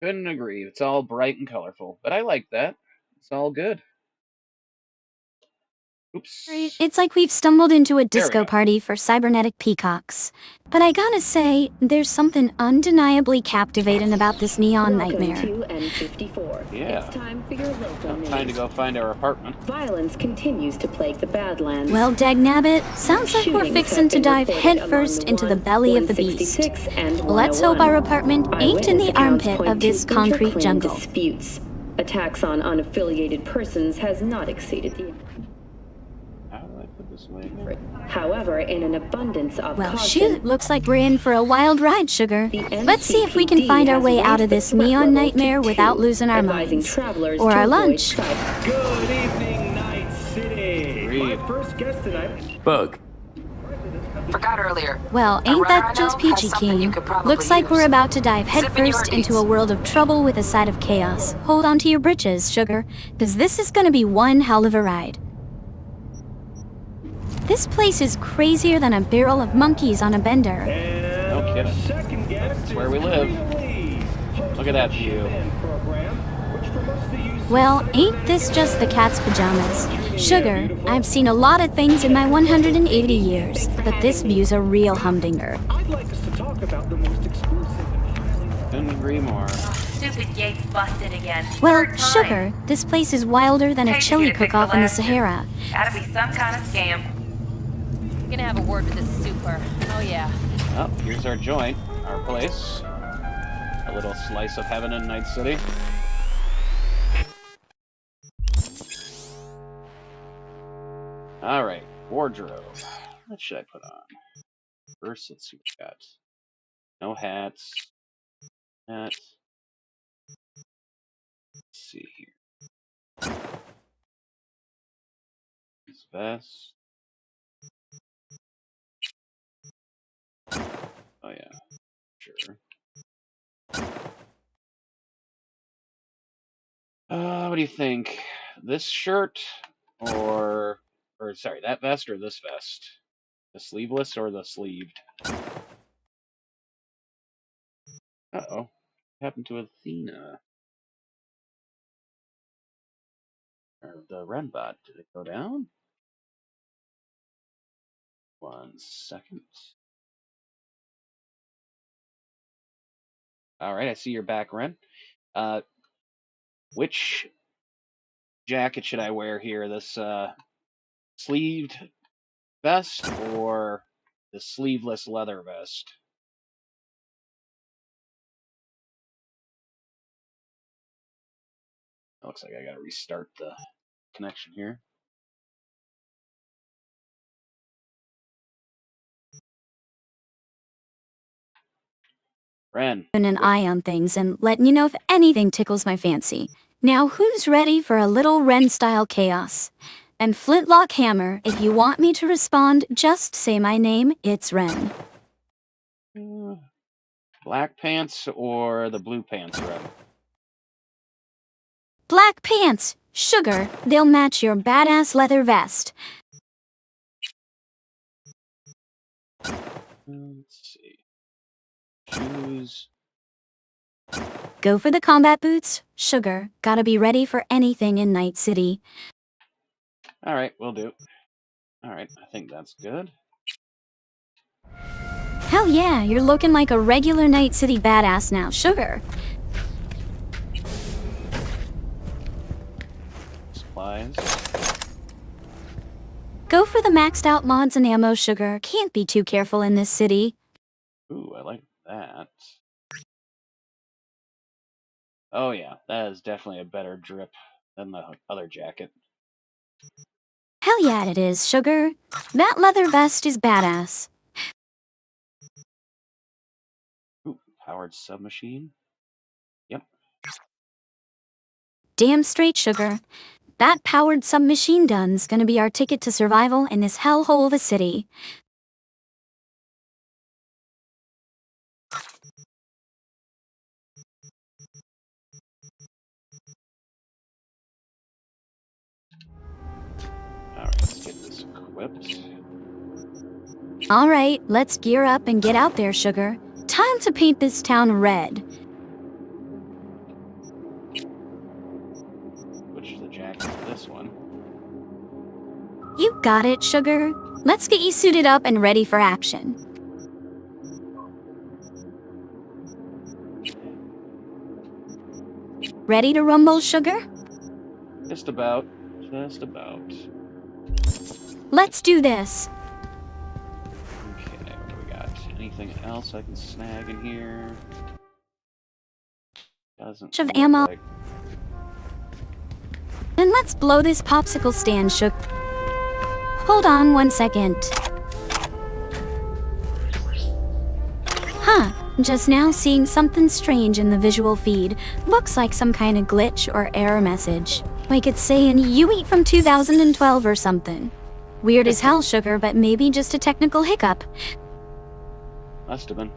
Couldn't agree. It's all bright and colorful, but I like that. It's all good. Right, Oops. it's like we've stumbled into a There we disco go. party for cybernetic peacocks. But I gotta say, there's something undeniably captivating about this neon Welcome nightmare. to N54. Yeah. It's time for your local Now news. time to go find our apartment. Violence continues to plague the Badlands. Well, dagnabbit, sounds like we're Shootings fixin' have to been dive reported headfirst along into the belly of the beast. 166 and Let's hope 101. our apartment ain't in Eyewitness the accounts armpit point of this to concrete inter-clan jungle. disputes. Attacks on unaffiliated persons has not exceeded the. How do I put this away again? However, in an abundance of Well, caution, shoot, looks like we're in for a wild ride, sugar. the Let's see if we can NCPD find our has way out raised of the this threat neon level to nightmare without 2, losing our advising minds. travelers Or to our avoid lunch. cyber. Good evening, Night City. Agreed. My first guest tonight. Bug. Forgot earlier. Well, A ain't runner that I just know has peachy something you keen? could probably Looks like we're use. about to dive Zip into your headfirst into deeds. a world of trouble with a side of chaos. Hold on to your britches, sugar, because this is gonna be one hell of a ride. This place is crazier than a barrel of monkeys on a bender. And No kidding. our second guest That's is where we live. Lee, host Look at of that the view. Ship-In program, which promotes the use of Well, ain't cybernetic this just the tech. cat's pajamas? Sugar, I've seen a lot of things in my 180 years, but this view's a real humdinger. I'd like us to talk about the most exclusive and highly Couldn't agree more. Stupid gate's busted again. Well, Third time. sugar, this place is wilder than a Hate to chili get it fixed cook-off in the last year. Sahara. Gotta be some kind of scam. I'm gonna have a word with this super. Oh yeah. Oh, here's our joint, our place. A little slice of heaven in Night City. Alright, wardrobe. What should I put on? First, let's see what we got. No hats. Hat. Let's see here. This vest. Oh yeah, sure. What do you think? This shirt or sorry, that vest or this vest? The sleeveless or the sleeved? Uh-oh. What happened to Athena? Or the Renbot? Did it go down? 1 second. Alright, I see you're back, Ren. Which jacket should I wear here? This sleeved vest or the sleeveless leather vest? It looks like I gotta restart the connection here. Ren. An eye on things and letting you know if anything tickles my fancy. Now, who's ready for a little Wren-style chaos? And Flintlock Hammer, if you want me to respond, just say my name, it's Wren. Black pants or the blue pants, Ren? Black pants! Sugar, they'll match your badass leather vest. Let's see. Shoes. Go for the combat boots. Sugar, gotta be ready for anything in Night City. Alright, will do. Alright, I think that's good. Hell yeah, you're looking like a regular Night City badass now, Sugar. Supplies. Go for the maxed out mods and ammo, Sugar. Can't be too careful in this city. Ooh, I like that. Oh yeah, that is definitely a better drip than the other jacket. Hell yeah, it is, Sugar. That leather vest is badass. Ooh, powered submachine. Yep. Damn straight, Sugar. That powered submachine gun's gonna be our ticket to survival in this hellhole of a city. Alright, let's get this equipped. Alright, let's gear up and get out there, Sugar. Time to paint this town red. You got it, sugar. Let's get you suited up and ready for action. Ready to rumble, sugar? Just about. Just about. Let's do this. Okay, what do we got? Anything else I can snag in here? Doesn't Of look ammo. like... Then let's blow this popsicle stand, sugar. Hold on 1 second. Huh, just now seeing something strange in the visual feed. Looks like some kind of glitch or error message. Like it's saying you eat from 2012 or something. Weird as hell, sugar, but maybe just a technical hiccup. Must have been.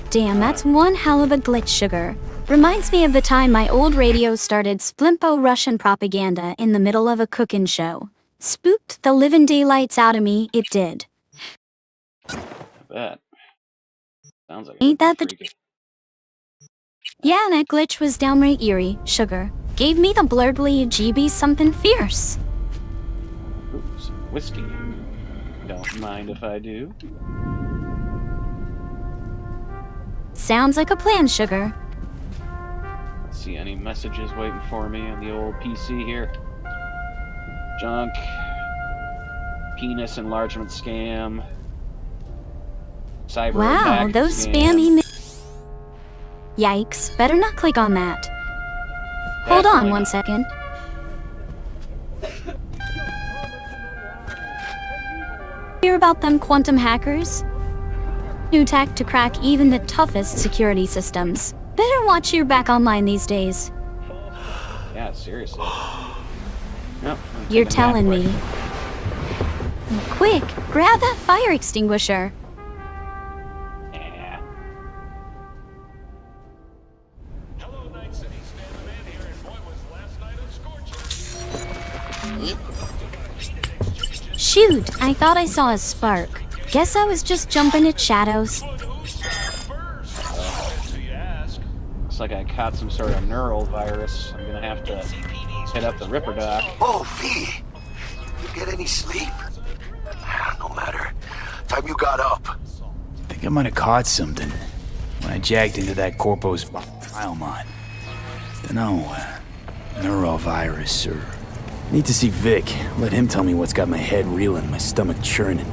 Damn, that's one hell of a glitch, sugar. Reminds me of the time my old radio started splimpo Russian propaganda in the middle of a cooking show. Spooked the living daylights out of me, it did. I bet. Sounds like Ain't that the... freaky. Yeah, that glitch was downright eerie, sugar. Gave me the blurgly GB something fierce. Ooh, some whiskey. Don't mind if I do. Sounds like a plan, sugar. Let's see any messages waiting for me on the old PC here. Junk. Penis enlargement scam. Cyber Wow, attack those scam. spammy... Yikes, better not click on that. Hold on Definitely 1 not. second. Hear about them quantum hackers? New tech to crack even the toughest security systems. Better watch your back online these days. Yeah, seriously. Nope, I'm You're taking that telling quick. me. Quick, grab that fire extinguisher. Yeah. Hello, Night City. Stan the Man here, and boy, was last night a scorcher. Shoot, I thought I saw a spark. Guess I was just jumping at shadows. But who's first? So you ask. Looks like I caught some sort of neural virus. I'm gonna have to hit up the Ripper Doc. Oh, V! You get any sleep? No matter. Time you got up. I think I might have caught something when I jacked into that Corpo's Biomon. Dunno, neurovirus or... Need to see Vic. Let him tell me what's got my head reeling, my stomach churning.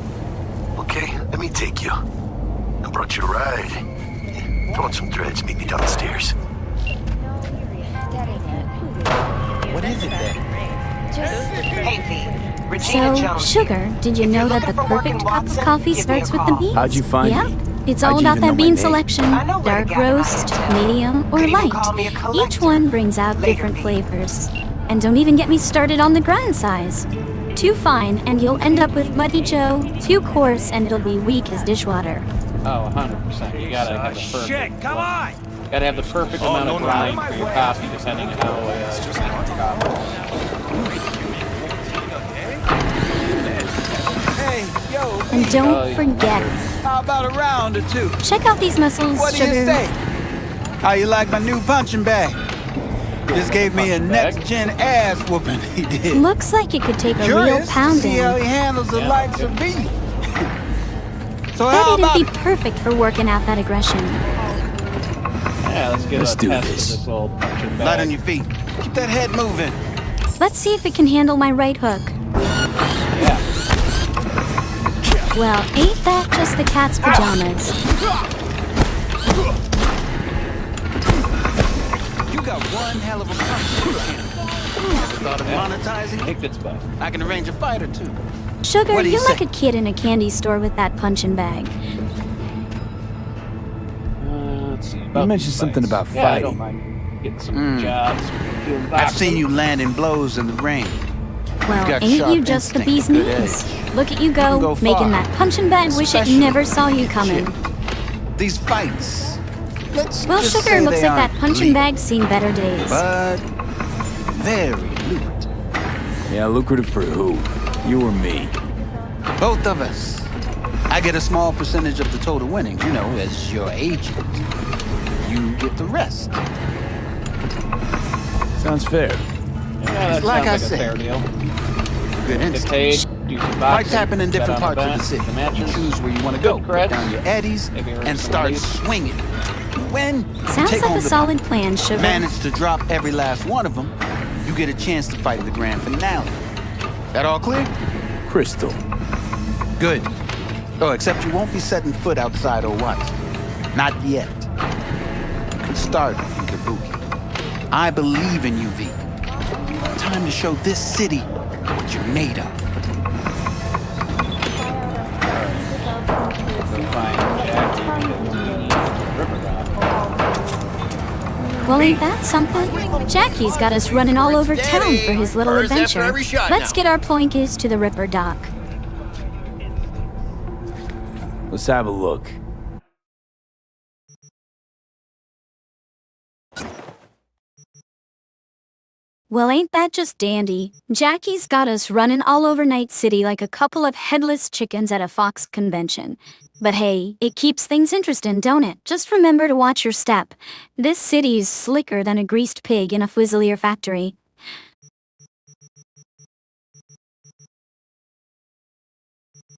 Okay, let me take you. I brought you a ride. Throw on some threads, meet me downstairs. What is it then? Hey, V. Regina So, Jones. sugar, did you If know you're that the looking for perfect work in cup of Watson, coffee give me starts a with the call. beans? How'd you find Yep. me? It's How'd all you about even know that my bean name? selection. I know where to Dark gather roast, my medium, or Could even call light. me a Each collector. one brings out Later, different V. flavors. And don't even get me started on the grind size. Too fine, and you'll end up with Muddy Joe. Too coarse, and it'll be weak as dishwater. Oh, 100%. You gotta have the perfect. Shit, come on! Gotta have the perfect amount of grind for your coffee, depending on how Hey, yo, And Oh, don't yeah. forget, how about a round or two? check out these muscles, What do you sugar. say? How you like my new punching bag? Just gave me a Punching bag? next-gen ass whooping, he did. Looks like it could take a real Curious to pounding. see how he handles the Yeah, likes yeah. of V. So Bet how it'd about be perfect for working out that aggression. Yeah, let's get Let's a do test this. of this old punching light on bag. your feet? Keep that head moving. Let's see if it can handle my right hook. Yeah. Well, ain't that just the cat's pajamas? You got one hell of a punch. Thought of monetizing? Kicked its butt. I can arrange a fight or two. Sugar, What do you you're like say? a kid in a candy store with that punching bag. Let's see. You mentioned something about Yeah, I don't fighting. mind getting some jobs. doing I've boxing. seen you landing blows in the rain. Well, got ain't sharp you just the instinct, bee's good knees? Look at you can go, go making far. that punching bag wish it Especially never saw you coming. These fights. Let's Well, just sugar, say looks they like that aren't punching legal, bag's seen better days. but very lucrative. Yeah, lucrative for who? You or me? Both of us. I get a small percentage of the total winnings, you know, as your agent. You get the rest. Sounds fair. Yeah, that Like sounds I like said. a fair deal. good Get instinct. paid, do some Fights boxing, happen in bet different on parts of the events, city. the You matches. choose where you want to go. Good Put cred. down your eddies Maybe earn and some start monies. swinging. When Sounds take like home a the solid plan, Sugar. manage to drop every last one of them, you get a chance to fight in the grand finale. That all clear? Crystal. Good. Oh, except you won't be setting foot outside or what? Not yet. You can start in Kabuki. I believe in you, V. Time to show this city what you're made of. Go find Jackie to River Rock. Well, ain't that something? Jackie's got us running all over town for his little adventure. Let's get our ploinkies to the Ripper Dock. Let's have a look. Well, ain't that just dandy? Jackie's got us running all over Night City like a couple of headless chickens at a Fox convention. But hey, it keeps things interesting, don't it? Just remember to watch your step. This city's slicker than a greased pig in a Fusilier factory.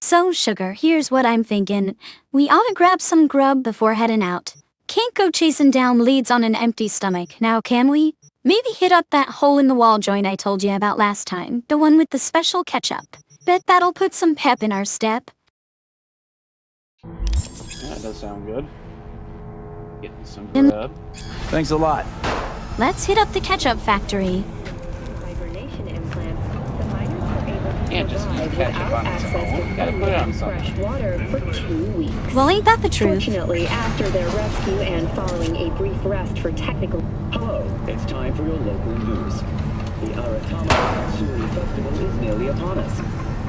So, Sugar, here's what I'm thinking. We ought to grab some grub before heading out. Can't go chasing down leads on an empty stomach, now can we? Maybe hit up that hole-in-the-wall joint I told you about last time, the one with the special ketchup. Bet that'll put some pep in our step. Yeah, that does sound good. Getting some grub. Thanks a lot. Let's hit up the ketchup factory. Hibernation implants. The miners were able to Can't just survive eat ketchup without on its access own. to Gotta food put it on and something. fresh water for 2 weeks. Well, ain't that the truth? Fortunately, after their rescue and following a brief rest for technical... Hello, it's time for your local news. The Aratama Matsuri Festival is nearly upon us.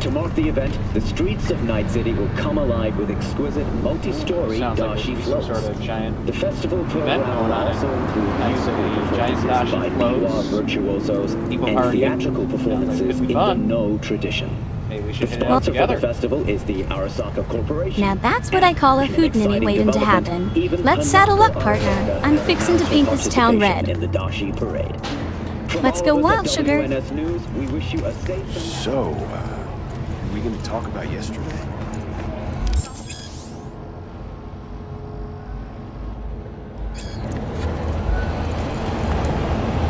To mark the event, the streets of Night City will come alive with exquisite multi-story Sounds like dashi some floats. sort of giant The festival program going will on also include Night musical City, giant performances dashi by floats, biwa virtuosos people and partying. theatrical Sounds like it performances could be in the fun. No tradition. Maybe we The should hit it out sponsor for the together. festival is the Arasaka Corporation. Now that's what I call a An hootenanny exciting waiting to development. happen. Even Let's saddle up, Hanako partner. Arasaka I'm has fixing to announced paint her this town participation red. in the Dashi Parade. From Let's all go of us wild, at Sugar. WNS News, we wish you a safe and So, are we gonna talk about yesterday?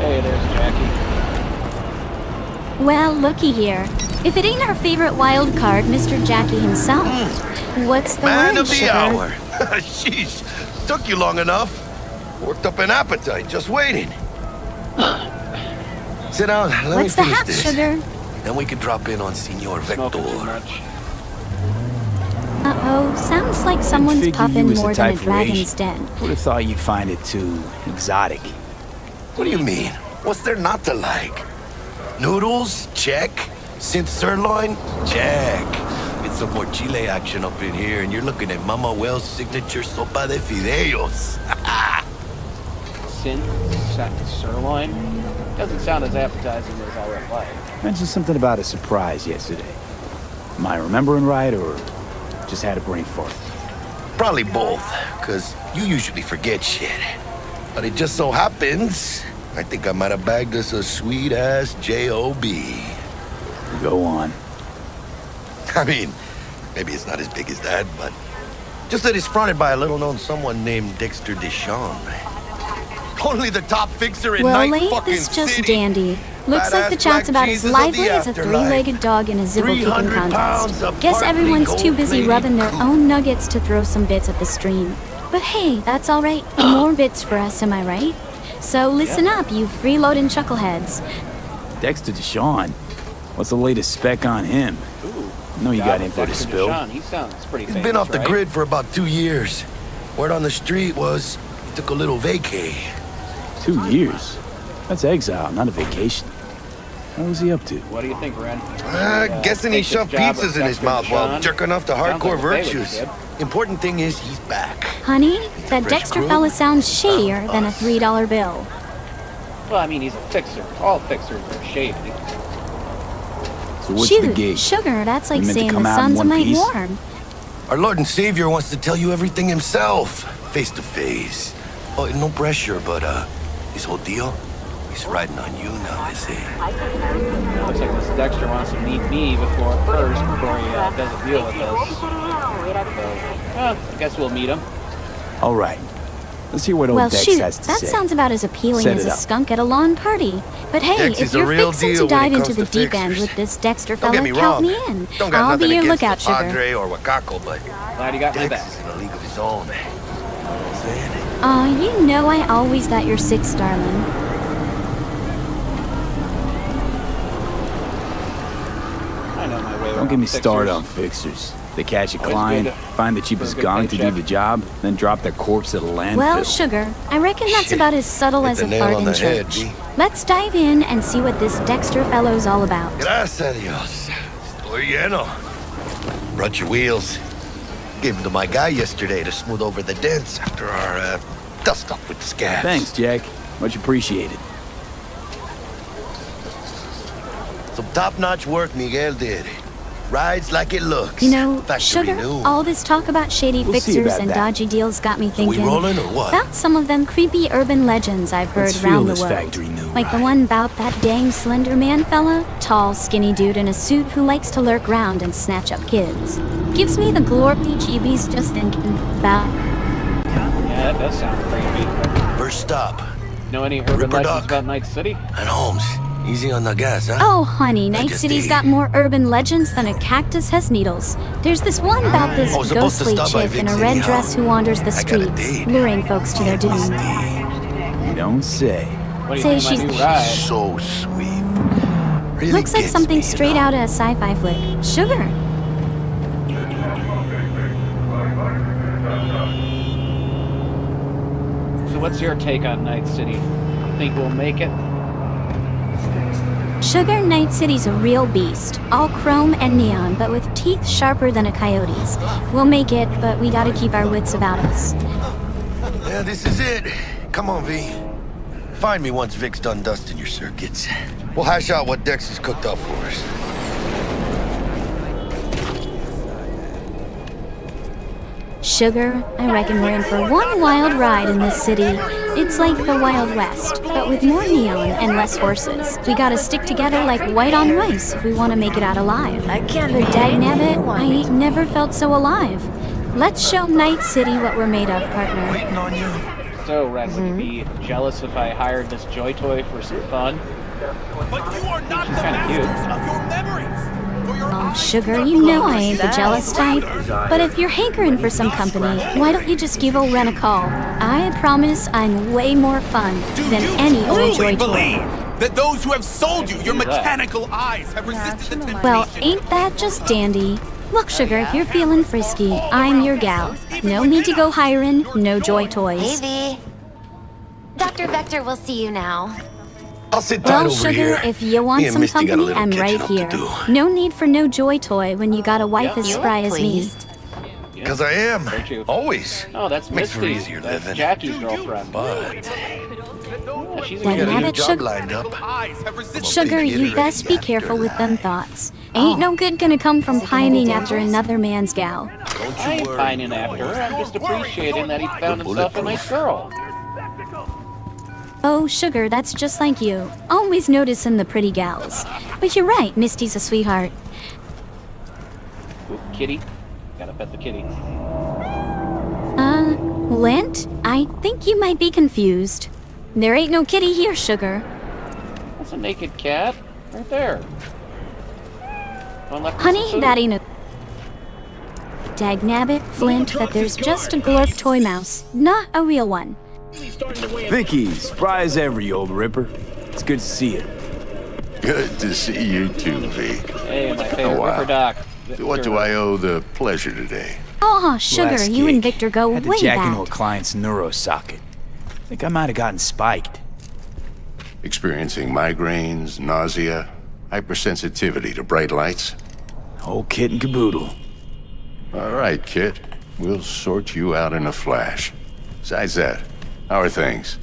Hey, there's Jackie. Well, looky here. If it ain't our favorite wild card, Mr. Jackie himself. What's the Man word, of the Sugar? hour. Sheesh, took you long enough. Worked up an appetite just waiting. Sit down, let What's me the finish hat, this. Sugar? Then we can drop in on Senor Smoking too Vector. much. Uh-oh, sounds like someone's Figure puffing you was more the than a type for dragon's Asian. den. Would have thought you'd find it too exotic. What do you mean? What's there not to like? Noodles? Check. Synth sirloin? Check. Get some more chile action up in here, and you're looking at Mama Well's signature sopa de fideos. Sirloin? Doesn't sound as appetizing as I would like. Mentioned something about a surprise yesterday. Am I remembering right, or just had a brain fart? Probably both, because you usually forget shit. But it just so happens, I think I might have bagged us a sweet-ass J.O.B. Go on. I mean, maybe it's not as big as that, but just that it's fronted by a little-known someone named Dexter Deshawn. Only the top fixer in Well, Night ain't fucking this just City. dandy? Looks like the Badass chat's black about as Jesus of the lively as a afterlife. three-legged dog in a zibble kicking 300 pounds contest. of Guess partly everyone's too busy gold-plated rubbing their cool. own nuggets to throw some bits at the stream. But hey, that's alright. More bits for us, am I right? So listen up, you freeloading chuckleheads. Dexter Deshawn. What's the latest spec on him? Ooh. I know you got Dr. info to Dexter spill. Deshawn, he sounds pretty He's famous, been off the right? grid for about 2 years. Word on the street was he took a little vacay. 2 years? That's exile, not a vacation. What was he up to? What do you think, Wren? Guessing he take this shoved job pizzas of in his Dexter mouth while Deshawn? jerking off to Sounds hardcore like a favorite, virtues. kid. Important thing is he's back. Honey, that Fresh Dexter crew? fella sounds shadier than a $3 bill. Well, I mean, he's a fixer. All fixers are shady. So what's Shoot, the gig? Sugar, that's like You meant to saying come the out in sun's a one mite piece? warm. Our Lord and Savior wants to tell you everything himself, face to face. Oh, no pressure, but this whole deal, He's riding on you now, is he? Looks like this Dexter wants to meet me before he does a deal with us. So, well, I guess we'll meet him. All right. Let's hear what old Well, Dex shoot, has to that say. sounds about as appealing Set as it a up. skunk at a lawn party. But hey, Dex if is a you're real fixing deal to when it dive into comes the to deep end fixers. with this Dexter Don't fella, get me count wrong. me in. Don't got I'll nothing be your against lookout, the sugar. Padre or Wakako, but Glad you got my Dex back. is in a league of his own. You know what I'm saying? Aw, you know I always got your six, darling. I know my way around Don't get me fixers. started on fixers. They catch a Always client, good find the for a cheapest good gong to do paycheck. the job, then drop their corpse at a landfill. Well, sugar, I reckon that's Shit. about as subtle Hit as the a nail fart on in the head, church. B. Let's dive in and see what this Dexter fellow's all about. Gracias a Dios. Estoy lleno. Brought your wheels. Gave them to my guy yesterday to smooth over the dents after our dust up with the scabs. Thanks, Jack. Much appreciated. Some top-notch work Miguel did. Rides like it looks. You know, Factory sugar, new. all this talk about shady We'll see fixers about and that. dodgy deals got me thinking rolling or what? about some of them creepy urban legends I've heard Let's feel around the this world. factory new Like the ride. one about that dang slender man fella, tall, skinny dude in a suit who likes to lurk round and snatch up kids. Gives me the glory-jeebies just thinking about. Yeah, that does sound creepy. First stop. Know any urban Ripper legends Duck. about Night City? And Holmes. Easy on the gas, huh? Oh, honey, Night just City's ate. got more urban legends than a cactus has needles. There's this one about this I was supposed to ghostly stop by chick in a Vic's red anyhow. dress who wanders the I got a streets, date. luring folks to their doom. You don't say. What do you Say think of my she's- new ride? So sweet. Really Looks like gets something me, straight you know? out of a sci-fi flick. Sugar. So what's your take on Night City? Think we'll make it? Sugar Night City's a real beast. All chrome and neon, but with teeth sharper than a coyote's. We'll make it, but we gotta keep our wits about us. Yeah, this is it. Come on, V. Find me once Vic's done dusting your circuits. We'll hash out what Dex has cooked up for us. Sugar, I reckon we're in for one wild ride in this city. It's like the Wild West, but with more neon and less horses. We gotta stick together like white on rice if we want to make it out alive. I can't But be anything dagnabbit, you want I me ain't never felt so alive. Let's show Night City what we're made of, partner. Waiting on you. So, Ren, would you be jealous if I hired this Joy Toy for some fun? But you are not She's the kinda cute. masters of your memories. For your Oh, eyes Sugar, are you know closed. I ain't the jealous type. But if you're hankering for some company, why don't you just give old Ren a call? I promise I'm way more fun Do than you any old truly Joy believe Toy. that those who have sold you your do that. mechanical eyes have resisted the temptation? Well, ain't that just dandy? Look, Sugar, if you're feeling frisky, I'm your gal. No need to go hiring, no Joy Toys. Hey, V. Dr. Vector will see you now. I'll sit tight Well, over Sugar, here. if you want Me and some Misty got a company, little I'm catching right up to here. do. No need for no Joy Toy when you got a wife as You spry look as me. pleased. Because I am. Aren't you? Always. Oh, that's Makes for Misty. easier That's living. Jackie's girlfriend. But Yeah, she's a Like good that, new it job should- lined up. Eyes have resisted Sugar, big you hitter best be after careful with them life. thoughts. Ain't no good gonna come from pining after another man's gal. Don't I you ain't worry. pining after her. I'm just appreciating that he found himself a nice girl. Oh, Sugar, that's just like you. Always noticing the pretty gals. But you're right, Misty's a sweetheart. Ooh, kitty. Gotta pet the kitty. Lint? I think you might be confused. There ain't no kitty here, Sugar. That's a naked cat. Right there. One left with Honey, some food. that ain't a... Dagnabbit, Flint, that there's just a glorp toy mouse, not a real one. Vicky, spry as ever, you old ripper. It's good to see you. Good to see you too, V. Hey, my favorite wow. Ripper Doc. What do I owe the pleasure today? Aw, Sugar, Last you gig, and Victor go had to way jack into a back. client's neurosocket. Think I might have gotten spiked. Experiencing migraines, nausea, hypersensitivity to bright lights? Whole kit and caboodle. All right, Kit. We'll sort you out in a flash. Besides that, how are things?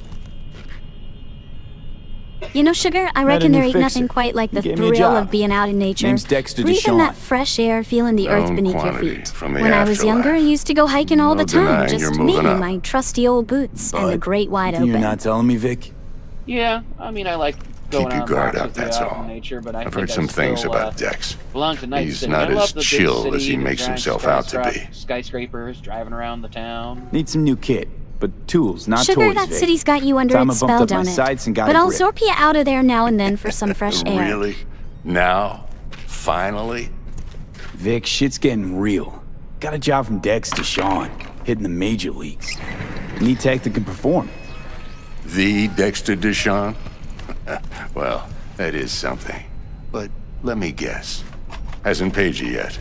You know, Sugar, I Met a reckon there new ain't fixer. nothing quite like the He gave me a thrill job. of being out in nature. Name's Dexter Breathing DeShawn. that fresh air, feeling the earth Known beneath your quantity feet. from the When I was afterlife. younger, I used to go hiking all No the time, denying just you're me moving and up. my trusty old boots and the But great wide you're open. not telling me, Vic? Yeah, I mean, I like going Keep your on guard walks up, with you that's out all. in nature, but I I've think heard I some things still, about Dex. belong to Night He's City. not I love as the big chill city, as he the makes giant himself out to be. skyscrapers driving around the town. Need some new kit, but tools, not Sugar, toys, that Vic. city's got you under Time its I bumped spell, up my don't it? sights and got But a I'll grip. zorp you out of there now and then for some fresh air. Really? Now? Finally? Vic, shit's getting real. Got a job from Dex to Sean, hitting the major leagues. Need tech that can perform. The Dexter Deshawn? Well, that is something. But let me guess. Hasn't paid you yet.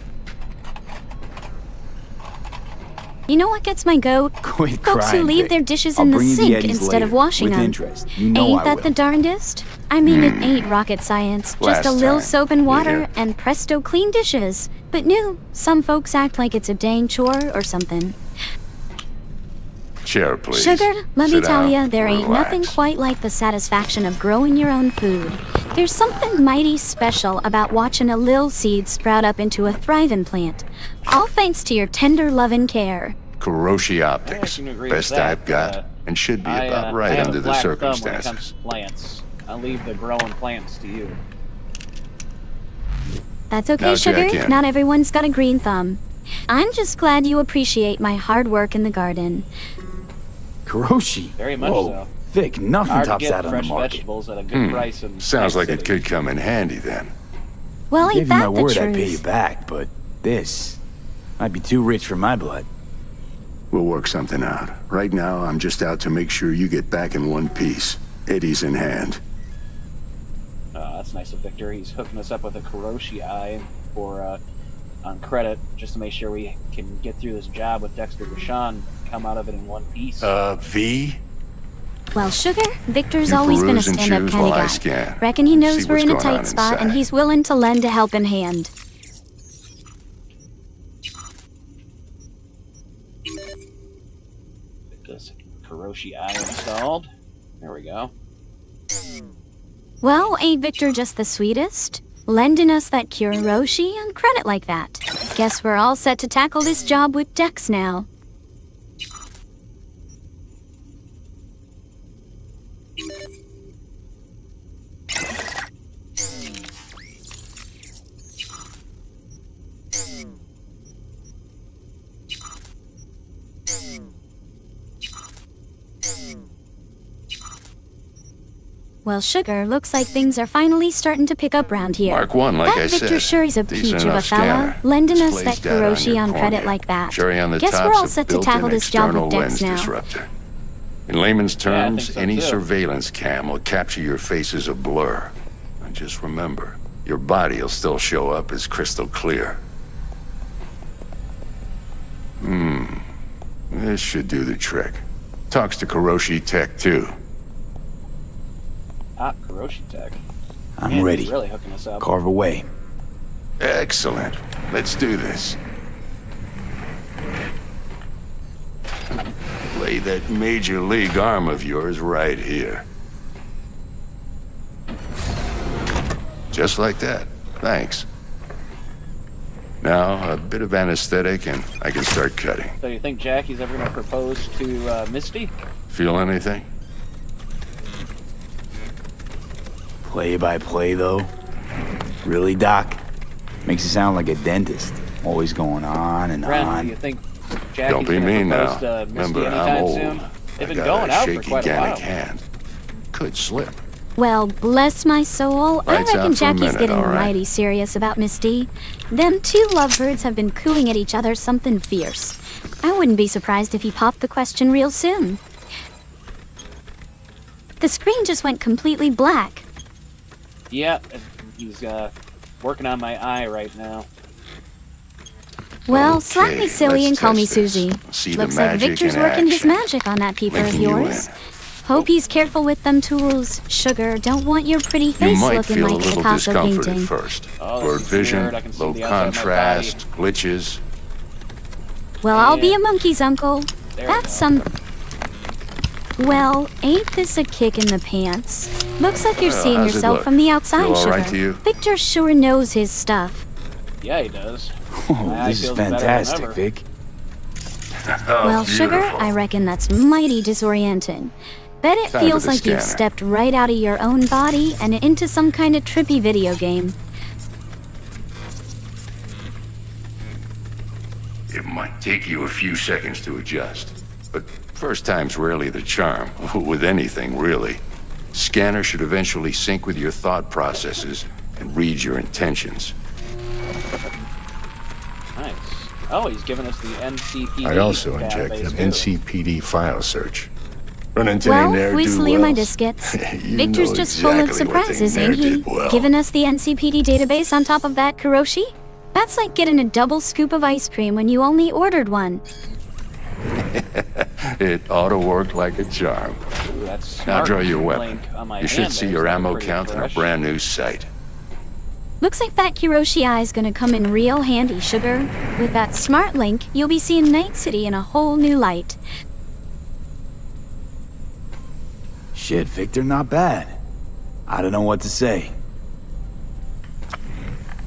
You know what gets my goat? Quit Folks crying, who leave Vic. their dishes I'll in the bring you the sink Eddies instead of later, washing with them. interest. You know Ain't I that will. the darndest? I mean, it ain't rocket science. Just Last a little time, soap and water, yeah. and presto, clean dishes. But no, some folks act like it's a dang chore or something. Chair, please. Sugar, let me Sit tell down. ya, there ain't Relax. nothing quite like the satisfaction of growing your own food. There's something mighty special about watching a lil seed sprout up into a thriving plant. All thanks to your tender loving care. Kuroshi Optics. can agree Best with that. I've got, and should be I about right have under a the black thumb when it comes circumstances. to plants. I leave the growing plants to you. That's okay, Now, Sugar. Jack in. Not everyone's got a green thumb. I'm just glad you appreciate my hard work in the garden. Kuroshi. Very much Whoa. so. Vic, nothing Hard to tops get that on the fresh market. vegetables at a good price. In Sounds Night like it City. could come in handy then. Well, Gave ain't you my that the word I'd pay you truth? back, but this might be too rich for my blood. We'll work something out. Right now, I'm just out to make sure you get back in one piece. Eddie's in hand. That's nice of Victor. He's hooking us up with a Kuroshi Ai for on credit, just to make sure we can get through this job with Dexter Deshawn, come out of it in one piece. V? Well, Sugar, Victor's You always been a peruse and stand-up choose kind of while I guy. scan. Reckon he knows See we're what's in a going on tight spot, and inside. he's willing to lend a helping hand. Get this Kuroshi Ai installed. There we go. Well, ain't Victor just the sweetest? Lending us that Kuroshi on credit like that. Guess we're all set to tackle this job with Dex now. Well, Sugar, looks like things are finally starting to pick up round here. Mark 1, like that I Victor said. sure is a Decent peach of a enough fella, scanner. lending us that Displays data Kuroshi your on credit cornea. like that. Cherry on the Guess top's we're all a set to built-in tackle this job external with Dex lens now. disruptor. In layman's terms, so any too. surveillance cam will capture your face as a blur. And just remember, your body will still show up as crystal clear. This should do the trick. Talks to Kuroshi Tech, too. Kuroshi Tech. I'm Man, ready. he's really hooking us up. Carve away. Excellent. Let's do this. Lay that major league arm of yours right here. Just like that. Thanks. Now, a bit of anesthetic and I can start cutting. So you think Jackie's ever going to propose to Misty? Feel anything? Play by play, though. Really, Doc? Makes it sound like a dentist. Always going on and Wren, on. do you think Jackie's Don't be gonna mean propose now. to Misty Remember, I'm anytime old. soon? They've I been got going a out for shaky quite a while. Gannic hand. Could slip. Well, bless my soul, I Lights out reckon for a Jackie's minute, getting all right. mighty serious about Misty. Them two lovebirds have been cooing at each other something fierce. I wouldn't be surprised if he popped the question real soon. The screen just went completely black. Yeah, he's working on my eye right now. Well, slap me Okay, silly let's and call me test this. Susie. See the Looks like magic Victor's in working his action. magic on that peeper of Linking you yours. in. Hope he's careful with them tools. Sugar, don't want your pretty You face might looking feel a like little Picasso discomfort painting. at first. Oh, this Blurred is vision, weird. I can see low the outside of my contrast, glitches. Well, I'll be a monkey's uncle. There That's some... Well, ain't this a kick in the pants? Looks like you're seeing how's it yourself look? from the outside, Feel all Sugar. right to you? Victor sure knows his stuff. Yeah, he does. Oh, My eye this is feels better than fantastic, ever. Vic. Well, Sugar, Beautiful. I reckon that's mighty disorienting. Bet it Time for feels the like you've scanner. stepped right out of your own body and into some kind of trippy video game. It might take you a few seconds to adjust, but first time's rarely the charm, with anything, really. Scanner should eventually sync with your thought processes and read your intentions. Nice. Oh, he's giving us the NCPD. I also injected an database, too. NCPD file search. Run into any Well, ne'er-do-wells? whistly my discuits. You Victor's know just full of exactly what they surprises, ain't he? ne'er-did well. Giving us the NCPD database on top of that Kuroshi? That's like getting a double scoop of ice cream when you only ordered one. It ought to work like a charm. Ooh, that's Now smart. draw your weapon. Link on my You should hand see there, your so ammo pretty count in a fresh. brand new sight. Looks like that Kuroshi Eye is gonna come in real handy, Sugar. With that smart link, you'll be seeing Night City in a whole new light. Shit, Victor, not bad. I don't know what to say.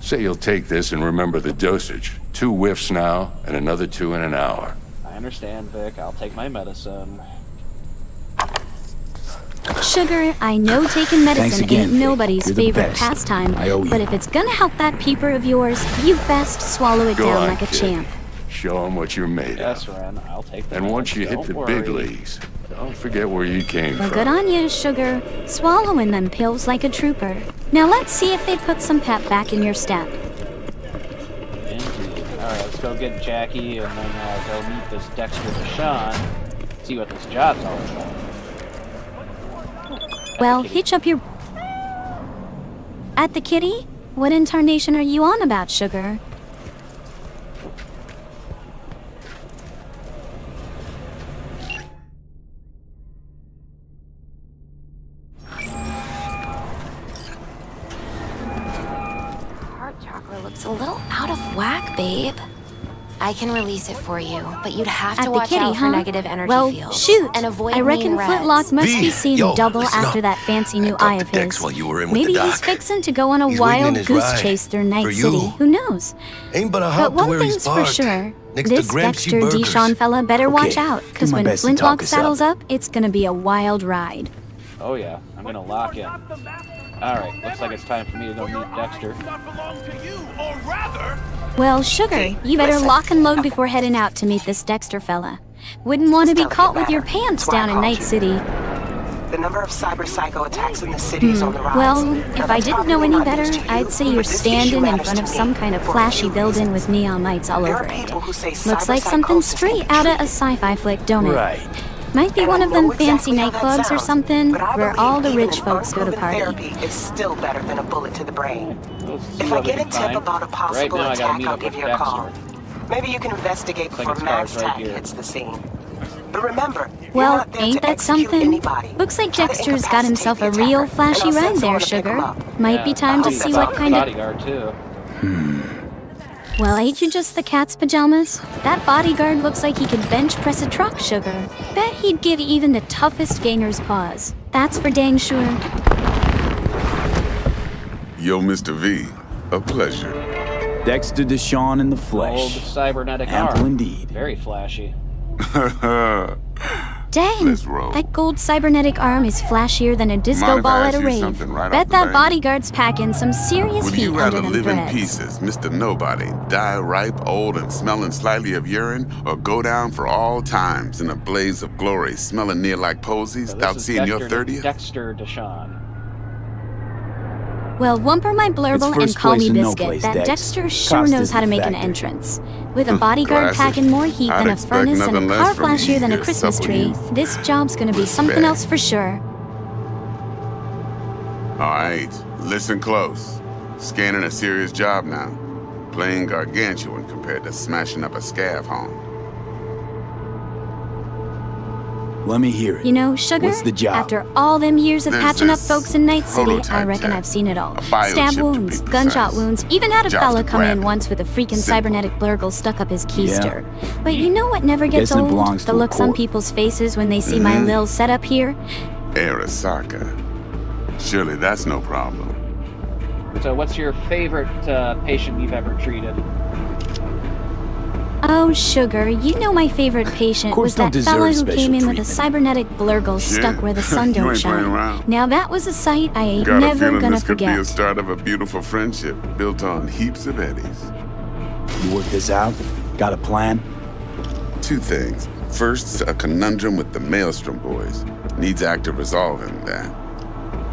Say you'll take this and remember the dosage. 2 whiffs now, and another 2 in an hour. I understand, Vic. I'll take my medicine. Sugar, I know taking Thanks medicine again, ain't Vic. nobody's You're the favorite best. pastime, I owe you. but if it's gonna help that peeper of yours, you best swallow it Go down on, like a kid. champ. Show them what you're made Yes, of. Wren. I'll take the And once you hit Don't the worry. big leagues, don't forget where you came Well, from. good on you, Sugar. Swallowing them pills like a trooper. Now let's see if they put some pep back in your step. Indeed. Alright, let's go get Jackie and then go meet this Dexter Deshawn. See what this job's all about. Well, hitch up your... At the kitty? What incarnation are you on about, Sugar? Heart chakra looks a little out of whack, babe. I can release it for you, but you'd have At to the watch kitty, out huh? for negative energy Well, fields. shoot. And avoid I reckon mean reds. Flintlock must be V, seeing yo, double listen after up. that fancy new I eye talked of to Dex his. while you were in with Maybe the he's doc. fixing to go on a He's waiting in wild his goose ride. chase through Night For City. you. Who knows? Ain't but a But hop to one where he's thing's for parked. sure. Next This to Grampsy Dexter Burgers. Deshawn fella better watch Okay, out, do because my when best to Flintlock talk us saddles up. up, it's gonna be a wild ride. Oh yeah, I'm gonna lock in. Alright, looks like it's time for me to go meet Dexter. Well, Sugar, Hey, you better listen. lock and load before heading out to meet this Dexter fella. Wouldn't want to be Still caught get with your better. pants That's why I down in called Night you. City. The number of cyber psycho attacks in the city is on the rise. Well, Now, if I that's didn't know probably any not better, news to you, I'd say but you're this issue standing in matters front to of me some kind of for a flashy few building reasons. with neon lights all There over are it. people who say Looks like something cyberpsychosis straight ain't out of true. a sci-fi flick, don't it? Right. Might be And one I of them know fancy exactly how that nightclubs or sounds, something but I where believe all the even rich an folks go to unproven party. therapy is still better than a bullet to the brain. Let's see If I what we get a can tip find. about a Right possible now I gotta attack, meet I'll up with give you a call. Dexter. Maybe you can investigate Looks like before his car's Max right Tag here. hits the scene. But remember, you're Well, not there ain't to that execute something? anybody. Looks like Try to Dexter's got himself a incapacitate the real attacker, flashy and I'll ride send there, someone to pick him Sugar. up. Might be time to I'll see set what up kind of... Bodyguard too. Well, ain't you just the cat's pajamas? That bodyguard looks like he could bench press a truck, Sugar. Bet he'd give even the toughest gangers pause. That's for dang sure. Yo, Mr. V, a pleasure. Dexter Deshawn in the Old flesh. cybernetic Ample arm. indeed. Very flashy. Dang! Let's roll. That gold cybernetic arm is flashier than a disco Mind if I ball ask at a you rave. something right Bet off the that bat? bodyguard's packing some serious Would heat you rather under them live in dreads. pieces, Mr. Nobody, die ripe, old, and smelling slightly of urine, or go down for all times in a blaze of glory, smelling near like posies, So this without is seeing your Dexter- 30th? Dexter Deshawn. Well, whumper my It's blurble and first call place me or no biscuit. place, that Dex. Dexter sure Cost knows is how to the make an factor. entrance. With a bodyguard Classic. packing more heat I'd than a expect furnace and a nothing car less from flashier than a you, Christmas supple tree, youth. this job's gonna be something Respect. else for sure. All right, listen close. Scanning a serious job now. Playing gargantuan compared to smashing up a scav home. Let me hear it. You know, Sugar, What's the job? after all them years of There's patching up this folks in Night City, I prototype reckon tech. I've seen it all. A biochip Stab to wounds, be gunshot precise. wounds, even had a Job's fella to come in grab it. once with a freaking Simple. cybernetic blurgle stuck up his keister. Yeah. But you know what never gets Guessing it old? belongs The to a looks on court. people's faces when they see my Mhm. lil setup here. Arasaka. Surely that's no problem. So what's your favorite patient you've ever treated? Oh, Sugar, you know my favorite patient Courts was that don't fella who deserve came in special with a cybernetic blurgle stuck Yeah. where the sun You don't ain't playing shine. around. Now that was a sight I ain't Got a never feeling gonna this could be a forget. start of a beautiful friendship built on heaps of eddies. You work this out? Got a plan? Two things. First, a conundrum with the Maelstrom boys. Needs active resolving that.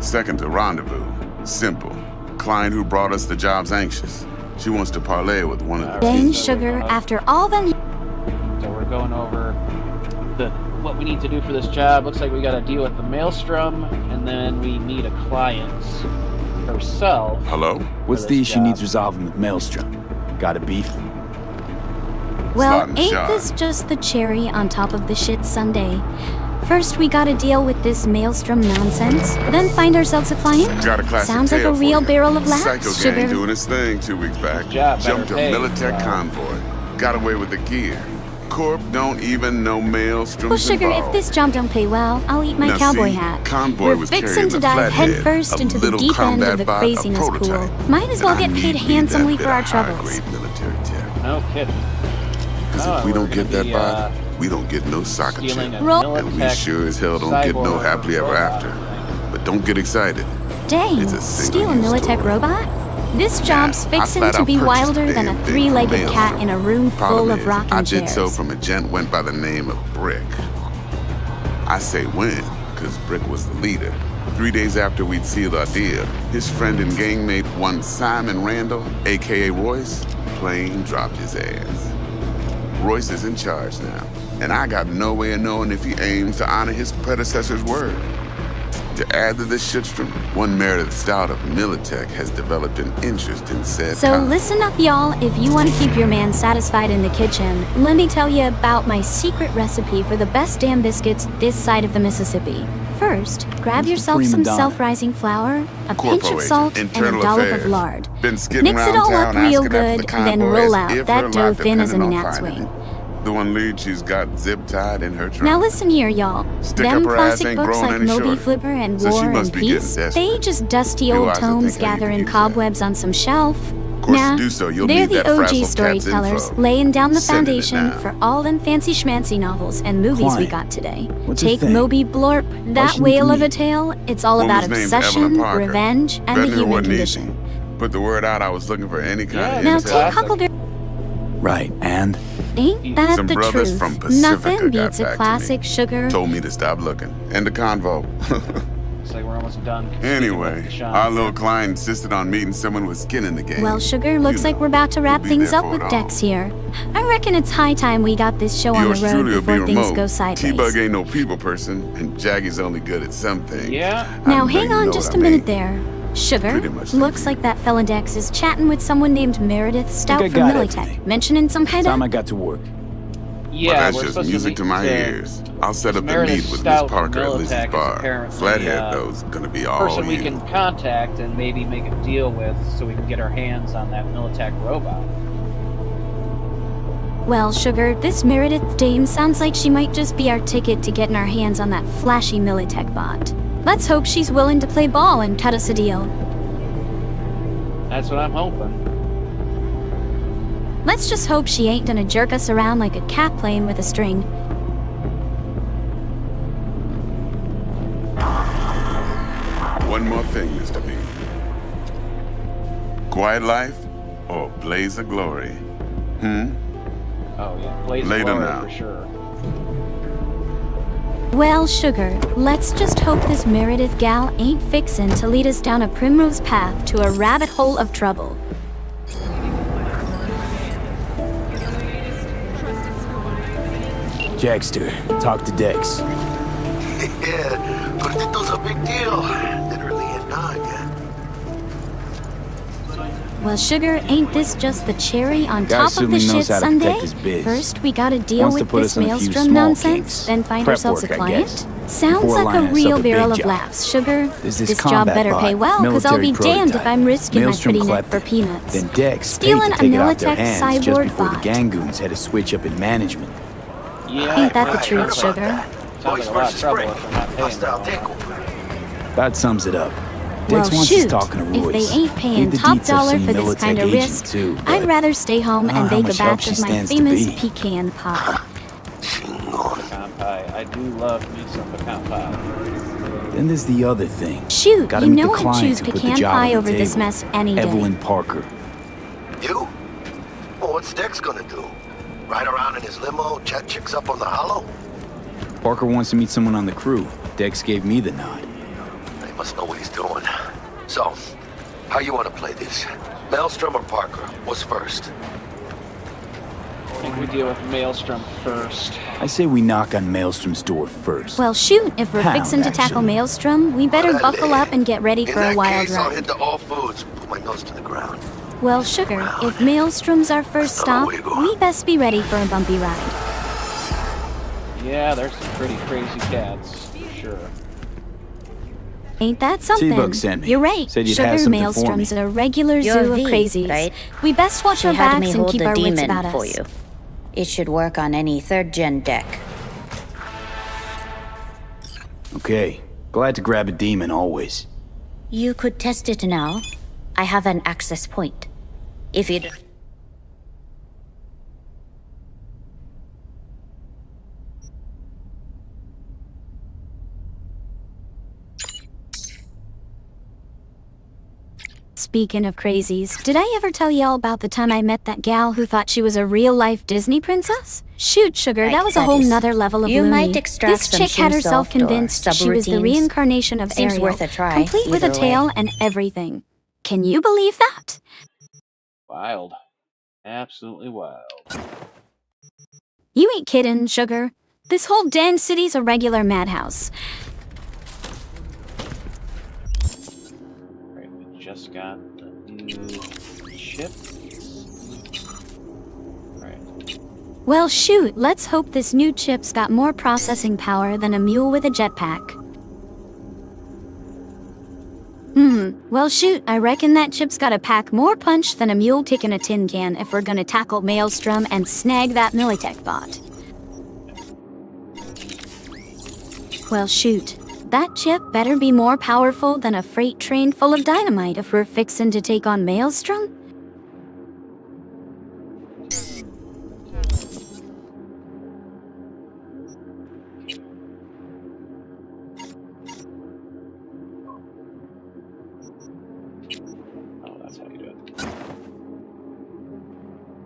Second, a rendezvous. Simple. Client who brought us the job's anxious. She wants to parlay with one of the Then, teams. Sugar, after all them... So we're going over what we need to do for this job. Looks like we got to deal with the Maelstrom, and then we need a client herself. Hello? What's the issue needs resolving with Maelstrom? Got a beef? Well, Slot and ain't shot. this just the cherry on top of the shit sundae? First, we gotta deal with this Maelstrom nonsense, then find ourselves a client? Got a classic Sounds like tale a for real you. barrel of laughs, Psycho Sugar. gang doing its thing 2 weeks back. Good job, Jumped a better pay. Militech convoy. Got away with the gear. Corp don't even know Maelstrom's Well, Sugar, if involved. this job don't pay well, I'll eat my Now cowboy see, hat. Convoy We're was fixing carrying to the dive flathead, headfirst a into the little deep end of combat the bot, a craziness pool. prototype. Might as well And I get need paid that handsomely bit for of our troubles. high-grade military tech. No kidding. Because Oh, if we we're don't get gonna that be, bot, we don't get no soccer chip. stealing a Roll. And we Militech sure as hell don't get no cyborg happily ever robot after. thing. But don't get excited. Dang, It's a steal a single-use Militech story. robot? This job's I fixing flat to out be purchased wilder the than a damn thing three-legged from cat Maelstrom. in a room Problem full of is, rocking I chairs. did so from a gent went by the name of Brick. I say when, because Brick was the leader. 3 days after we'd sealed our deal, his friend and gangmate, one Simon Randall, a.k.a. Royce, plain dropped his ass. Royce is in charge now, and I got no way of knowing if he aims to honor his predecessor's word. To add to this shitstorm, one Meredith Stout of Militech has developed an interest in said So con- listen up, y'all. If you want to keep your man satisfied in the kitchen, let me tell you about my secret recipe for the best damn biscuits this side of the Mississippi. First, grab Who's the yourself prima some donna? self-rising flour, a pinch Corpo of salt, agent, and a internal dollop of affairs. lard. Been skidding Mix it around all town up real asking after good, the then convoy roll as out if that her dough life thin as a depended on gnat's finding wing. it. The one lead she's got zip-tied in her trunk. Now listen here, y'all. Stick Them up her ass classic ain't books growing like any Moby shorter. Flipper and So she War must and be getting Peace, desperate. they just dusty You old eyes will tomes think I need to gathering use that. cobwebs on some shelf. Of course, Nah, to do so, you'll they're need the that OG frazzled cat's storytellers, info. laying down the Sending it foundation now. for all them fancy schmancy novels and movies we Client, got today. what's her Take thing? Moby Blorp, that she need whale to of a meet? tale. It's all about Woman's name's obsession, Evelyn Parker. revenge, and Bet the her human wasn't condition. easy. Put the word out I was looking for any kind Yeah, of Now intel. take Classic. Huckleberry. Right, and? Ain't that Some the brothers truth? from Pacifica Nothing got beats a back to me. classic sugar. Told me to stop looking. End the convo. Looks like we're almost done. Anyway, Sean. our little client insisted on meeting someone with skin in the game. Well, Sugar, looks like we're about to wrap be things there up for with it all. Dex here. I reckon it's high time we got this show on Yours the road truly will be before things remote. go sideways. T-Bug ain't no people person, and Jaggy's only good at some things. Yeah. Now I know hang you on know just what a I minute mean. there. Sugar, Pretty much looks like that fella Dex is chatting with someone named Meredith Stout I from got Militech, everything. mentioning some kind Time of... I got to work. Yeah, Well, that's we're just supposed music meet to my ears. I'll set up the Meredith meet with Miss Stout from Parker at Lizzie's Militech is bar. apparently, Flathead, though, is gonna be all person we you. can contact and maybe make a deal with so we can get our hands on that Militech robot. Well, Sugar, this Meredith dame sounds like she might just be our ticket to getting our hands on that flashy Militech bot. Let's hope she's willing to play ball and cut us a deal. That's what I'm hoping. Let's just hope she ain't gonna jerk us around like a cat playing with a string. One more thing, Mr. B. Quiet life or blaze of glory? Oh yeah, Blaze Later Glory now. for sure. Well, Sugar, let's just hope this Meredith gal ain't fixin' to lead us down a primrose path to a rabbit hole of trouble. Jackster, talk to Dex. Yeah, Gordito's a big deal. Literally a nod, yeah. Well, Sugar, ain't this just the cherry on Guy top of certainly the knows shit how to Sunday? protect his biz. First, we gotta deal Wants to with put this us on a few maelstrom small nonsense, kinks. then find Prep ourselves work, a I client. guess. Sounds Before like lining a us real up a big barrel of job. laughs, Sugar. There's This this job combat better bot, pay well, because I'll be military damned if prototype. I'm risking my Maelstrom pretty neck klept for it. peanuts. Then Dex Stealing paid to take it out their Militech hands just cyborg before the bot. Gangoons had to switch up in management. Yeah. Ain't that the truth, Sugar? Sounds like a lot of trouble if we're not paying Hostile them. takeover. That sums it up. Dex wants shoot, us talking to Royce. if they ain't paying Need the top deets of dollar some for this Militech kind of agent risk, too, I'd but rather stay home and how bake a much help batch she of my stands to famous be. pecan pie. Pecan pie. I do love me some pecan pie. Then there's the other thing. Shoot, Gotta you meet know the I'd client choose who put the pecan job pie on the over this table. mess any day. Evelyn Parker. You? Well, what's Dex gonna do? Ride around in his limo, chat chicks up on the hollow? Parker wants to meet someone on the crew. Dex gave me the nod. He must know what he's doing. So, how you want to play this? Maelstrom or Parker? What's first? I think we deal with Maelstrom first. I say we knock on Maelstrom's door first. Well, shoot, if we're Pound, fixing to tackle actually. Maelstrom, we better buckle up and get ready for a wild I'll ride. hit the all foods, put my nose to the ground. Well, sugar, if Maelstrom's our first stop, we best be ready for a bumpy ride. Yeah, there's some pretty crazy cats, for sure. Ain't that something? T-Bug sent me. You're right. Said you'd Sugar have something for Maelstrom's me. a regular You're zoo of V, crazies. right? We best watch She our had backs me and hold keep the our wits demon about for us. you. It should work on any 3rd gen deck. Okay. Glad to grab a demon always. You could test it now. I have an access point. If you... Speaking of crazies, did I ever tell y'all about the time I met that gal who thought she was a real-life Disney princess? Shoot, sugar, that was a whole nother level of You loony. might extract This some chick had shoe herself soft or convinced she was the subroutines. reincarnation of Seems Ariel, worth a try, complete with a either tail way. and everything. Can you believe that? Wild. Absolutely wild. You ain't kiddin', sugar. This whole damn city's a regular madhouse. Right, we just got the new ship. Right. Well, shoot, let's hope this new chip's got more processing power than a mule with a jetpack. Well, shoot, I reckon that chip's gotta pack more punch than a mule kicking a tin can if we're gonna tackle Maelstrom and snag that Militech bot. Well, shoot, that chip better be more powerful than a freight train full of dynamite if we're fixin' to take on Maelstrom. Oh, that's how you do it.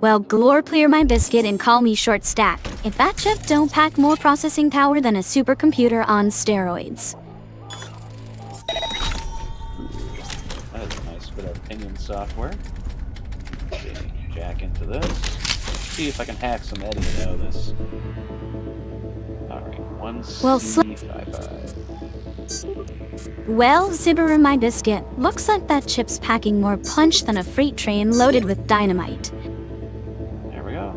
Well, glore clear my biscuit and call me short stack, if that chip don't pack more processing power than a supercomputer on steroids. That is a nice bit of pinion software. Okay, jack into this. See if I can hack some Eddie out of this. Alright, Well, 1C55. Well, zibber my biscuit, looks like that chip's packing more punch than a freight train loaded with dynamite. There we go.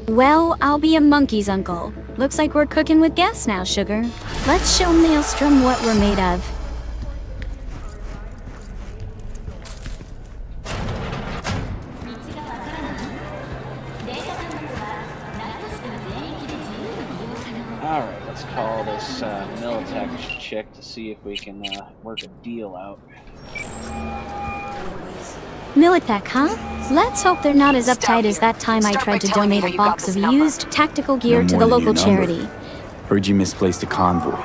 Well, I'll be a monkey's uncle. Looks like we're cooking with gas now, sugar. Let's show Maelstrom what we're made of. Alright, let's call this Militech chick to see if we can work a deal out. Militech, huh? Let's hope they're not as uptight as that time I tried to donate a box of used tactical gear No to more the than your local number. charity. Heard you misplaced a convoy.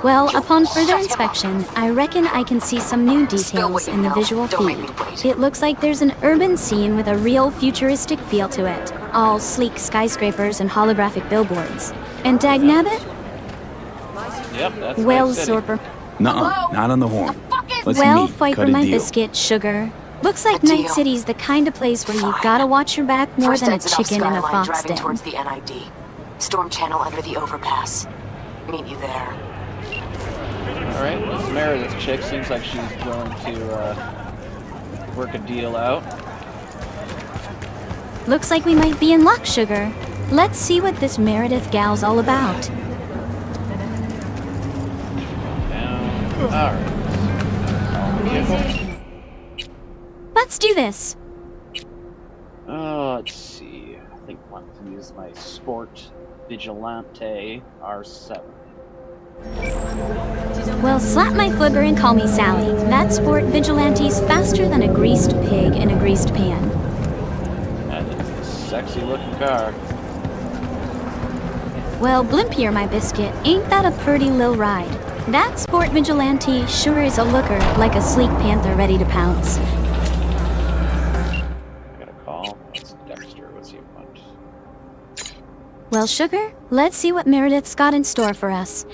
Well, upon further inspection, I reckon I can see some new details in the visual feed. It looks like there's an urban scene with a real futuristic feel to it. All sleek skyscrapers and holographic billboards. And dagnabbit? Yep, that's Well, Night City. Sorper. Nuh-uh, not on the horn. Let's Well, meet, fight cut for a my deal. biscuit, sugar. Looks like Night City's the kind of place where you gotta watch your back more First than a exit off chicken in a Skyline, fox driving den. towards the NID. Storm channel under the overpass. Meet you there. Alright, this Meredith chick seems like she's willing to work a deal out. Looks like we might be in luck, sugar. Let's see what this Meredith gal's all about. Down. Alright. Let's do this. Let's see. I think I want to use my Sport Vigilante R7. Well, slap my flipper and call me Sally. That sport vigilante's faster than a greased pig in a greased pan. And it's a sexy looking car. Well, blimp here, my biscuit. Ain't that a purty lil ride? That sport vigilante sure is a looker, like a sleek panther ready to pounce. I got a call. It's Dexter. What's he want? Well, sugar, let's see what Meredith's got in store for us.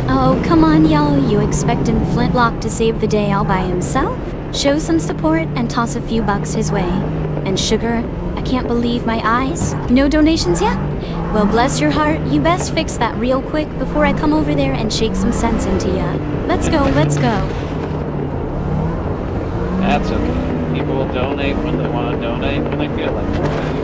Oh, come on, y'all. You expectin' Flintlock to save the day all by himself? Show some support and toss a few bucks his way. And sugar, I can't believe my eyes. No donations yet? Well, bless your heart, you best fix that real quick before I come over there and shake some sense into ya. Let's go, let's go. That's okay. People will donate when they want to donate, when they feel like it.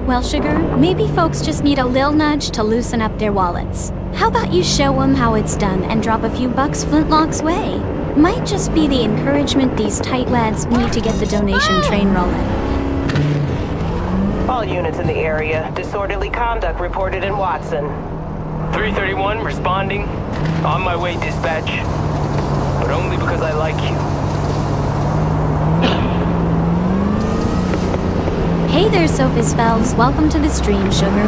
Well, sugar, maybe folks just need a lil nudge to loosen up their wallets. How about you show them how it's done and drop a few bucks Flintlock's way? Might just be the encouragement these tight lads need to get the donation train rolling. All units in the area. Disorderly conduct reported in Watson. 331 responding. On my way, dispatch. But only because I like you. Hey there, Sophie's Bells. Welcome to the stream, sugar.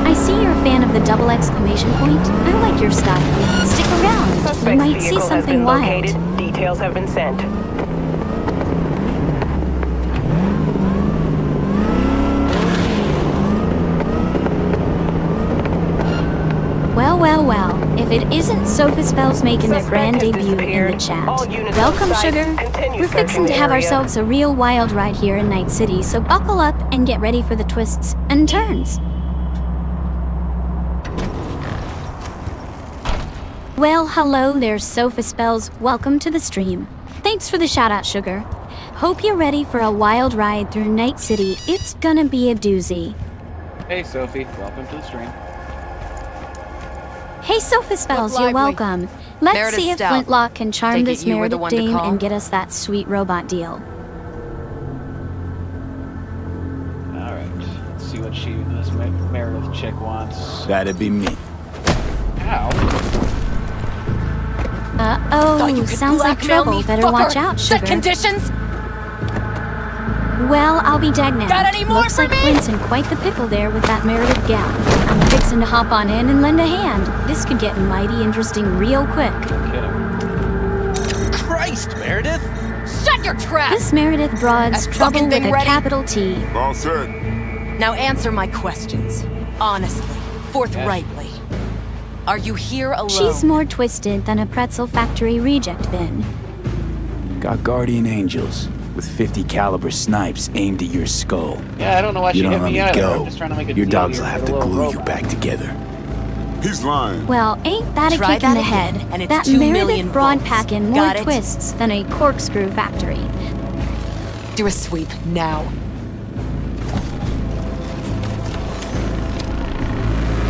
I see you're a fan of the double exclamation point. I like your stuff. Stick around. You Suspect's might see vehicle has something been wild. located. Details have been sent. Well, well, well. If it isn't Sophie's Bells making their grand Suspect has debut in the disappeared. chat. All units Welcome, outside. sugar. Continue We're fixing searching to the have area. ourselves a real wild ride here in Night City, so buckle up and get ready for the twists and turns. Well, hello there, Sophie's Bells. Welcome to the stream. Thanks for the shout out, sugar. Hope you're ready for a wild ride through Night City. It's gonna be a doozy. Hey, Sophie. Welcome to the stream. Hey, Sophie's Bells, you're lively. welcome. Let's Meredith see if Stout. Flintlock can charm Take it this you were the Meredith one to dame call? and get us that sweet robot deal. Alright. Let's see what this Meredith chick wants. That'd be me. Ow. Thought you Uh-oh, could sounds like blackmail trouble. me, Better fucker. watch out, Set sugar. conditions? Well, I'll be dagged now. Got any more Looks for like me? Flint's in quite the pickle there with that Meredith gal. I'm fixing to hop on in and lend a hand. This could get mighty interesting real quick. Christ, Meredith! Shut your trap! This Meredith broad's That trouble fucking with thing a ready? capital T. All set. Now answer my questions. Honestly, forthrightly. Are you here alone? She's more twisted than a pretzel factory reject bin. Got guardian angels with 50 caliber snipes aimed at your skull. Yeah, I don't know why she You hit don't let me me either. go. I'm just trying to make a Your deal dogs here will have with to a little glue you robot. back together. He's lying. Well, ain't that a Try kick in that the again, head? and it's That 2 million Meredith broad volts. packin' more Got it? twists than a corkscrew factory. Do a sweep, now.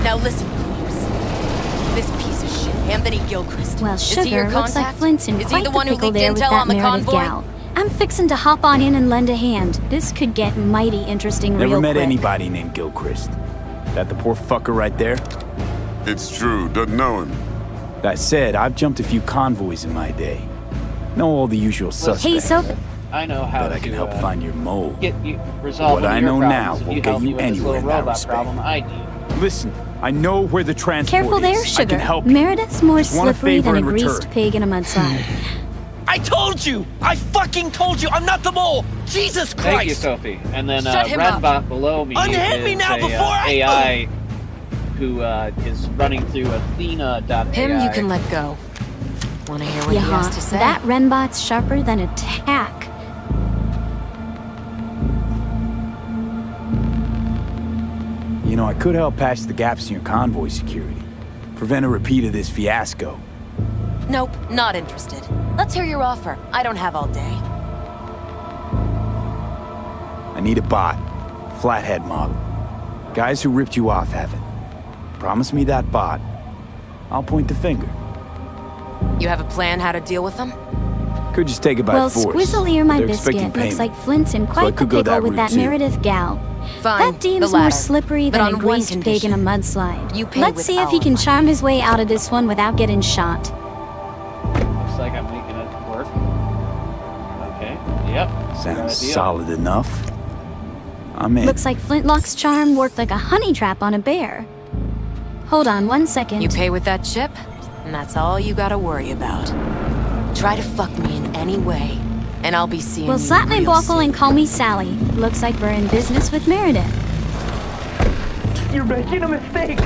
Now listen close. This piece of shit, Anthony Gilchrist. Well, Is he sugar, your looks like contact? Flint's in Is he quite the the one who pickle leaked there with intel that on the Meredith convoy? gal. I'm fixin' to hop on in and lend a hand. This could get mighty interesting Never real met quick. anybody named Gilchrist. That the poor fucker right there? It's true. Doesn't know him. That said, I've jumped a few convoys in my day. Know all the usual suspects. Hey, Soph. I know how But I can to help find your mole. get you resolve What one of I your know problems now if will you get help me you with this anywhere little in that robot respect. problem I do. Listen, I know where the transport Careful there, is. I sugar. can help you. Meredith's more Just want a slippery favor than a in greased return. pig in a mudslide. I told you! I fucking told you! I'm not the mole! Jesus Christ! Thank you, Sophie. And then Shut him up. Renbot below me Unhand is me now a before I- AI who is running through Athena.ai. Him you can let go. Wanna hear what he has to say? That Renbot's sharper than a tack. You know, I could help patch the gaps in your convoy security. Prevent a repeat of this fiasco. Nope, not interested. Let's hear your offer. I don't have all day. I need a bot. Flathead model. Guys who ripped you off have it. Promise me that bot. I'll point the finger. You have a plan how to deal with them? Could just take it by Well, force. Squizzle my They're biscuit expecting looks payment. like Flint's in So I quite the could go pickle that with route that too. Meredith gal. Fine, That dame's the more latter. slippery But than on a one greased pig in a mudslide. You pay Let's with see if he our can money. charm his way out of this one without getting shot. Looks like I'm making it work. Okay. Yep. Sounds Good idea. solid enough. I'm in. Looks like Flintlock's charm worked like a honey trap on a bear. Hold on 1 second. You pay with that chip, and that's all you gotta worry about. Try to fuck me in any way, and I'll be seeing Well, you slap my real buckle soon. and call me Sally. Looks like we're in business with Meredith. You're making a mistake.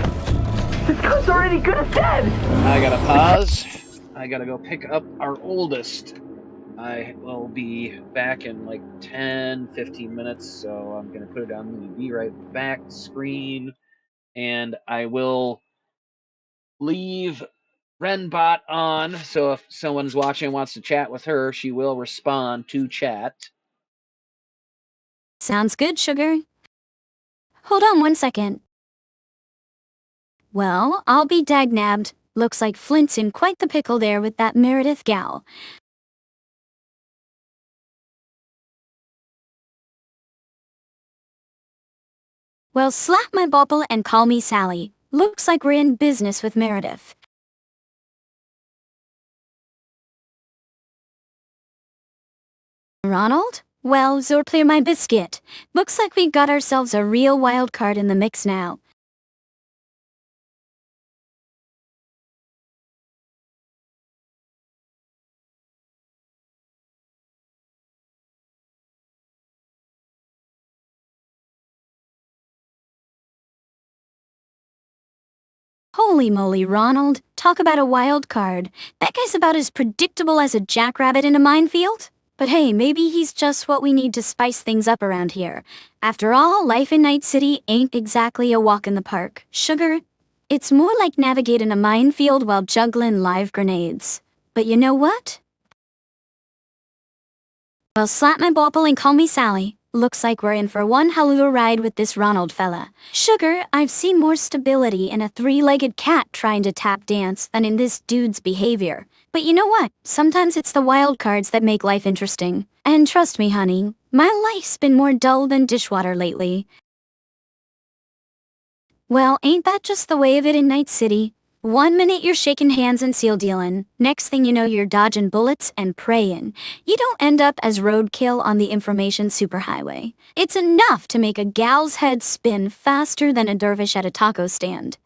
This gun's already good as dead. I gotta pause. I gotta go pick up our oldest. I will be back in like 10, 15 minutes, so I'm gonna put it on the be right back screen, and I will leave Renbot on, so if someone's watching and wants to chat with her, she will respond to chat. Sounds good, sugar. Hold on 1 second. Well, I'll be dagnabbed. Looks like Flint's in quite the pickle there with that Meredith gal. Well, slap my bubble and call me Sally. Looks like we're in business with Meredith. Ronald? Well, Zorplear my biscuit. Looks like we got ourselves a real wild card in the mix now. Holy moly, Ronald. Talk about a wild card. That guy's about as predictable as a jackrabbit in a minefield. But hey, maybe he's just what we need to spice things up around here. After all, life in Night City ain't exactly a walk in the park. Sugar, it's more like navigating a minefield while juggling live grenades. But you know what? Well, slap my bauble and call me Sally. Looks like we're in for one hell of a ride with this Ronald fella. Sugar, I've seen more stability in a three-legged cat trying to tap dance than in this dude's behavior. But you know what? Sometimes it's the wild cards that make life interesting. And trust me, honey, my life's been more dull than dishwater lately. Well, ain't that just the way of it in Night City? 1 minute you're shaking hands and seal dealing. Next thing you know, you're dodging bullets and praying. You don't end up as roadkill on the information superhighway. It's enough to make a gal's head spin faster than a dervish at a taco stand.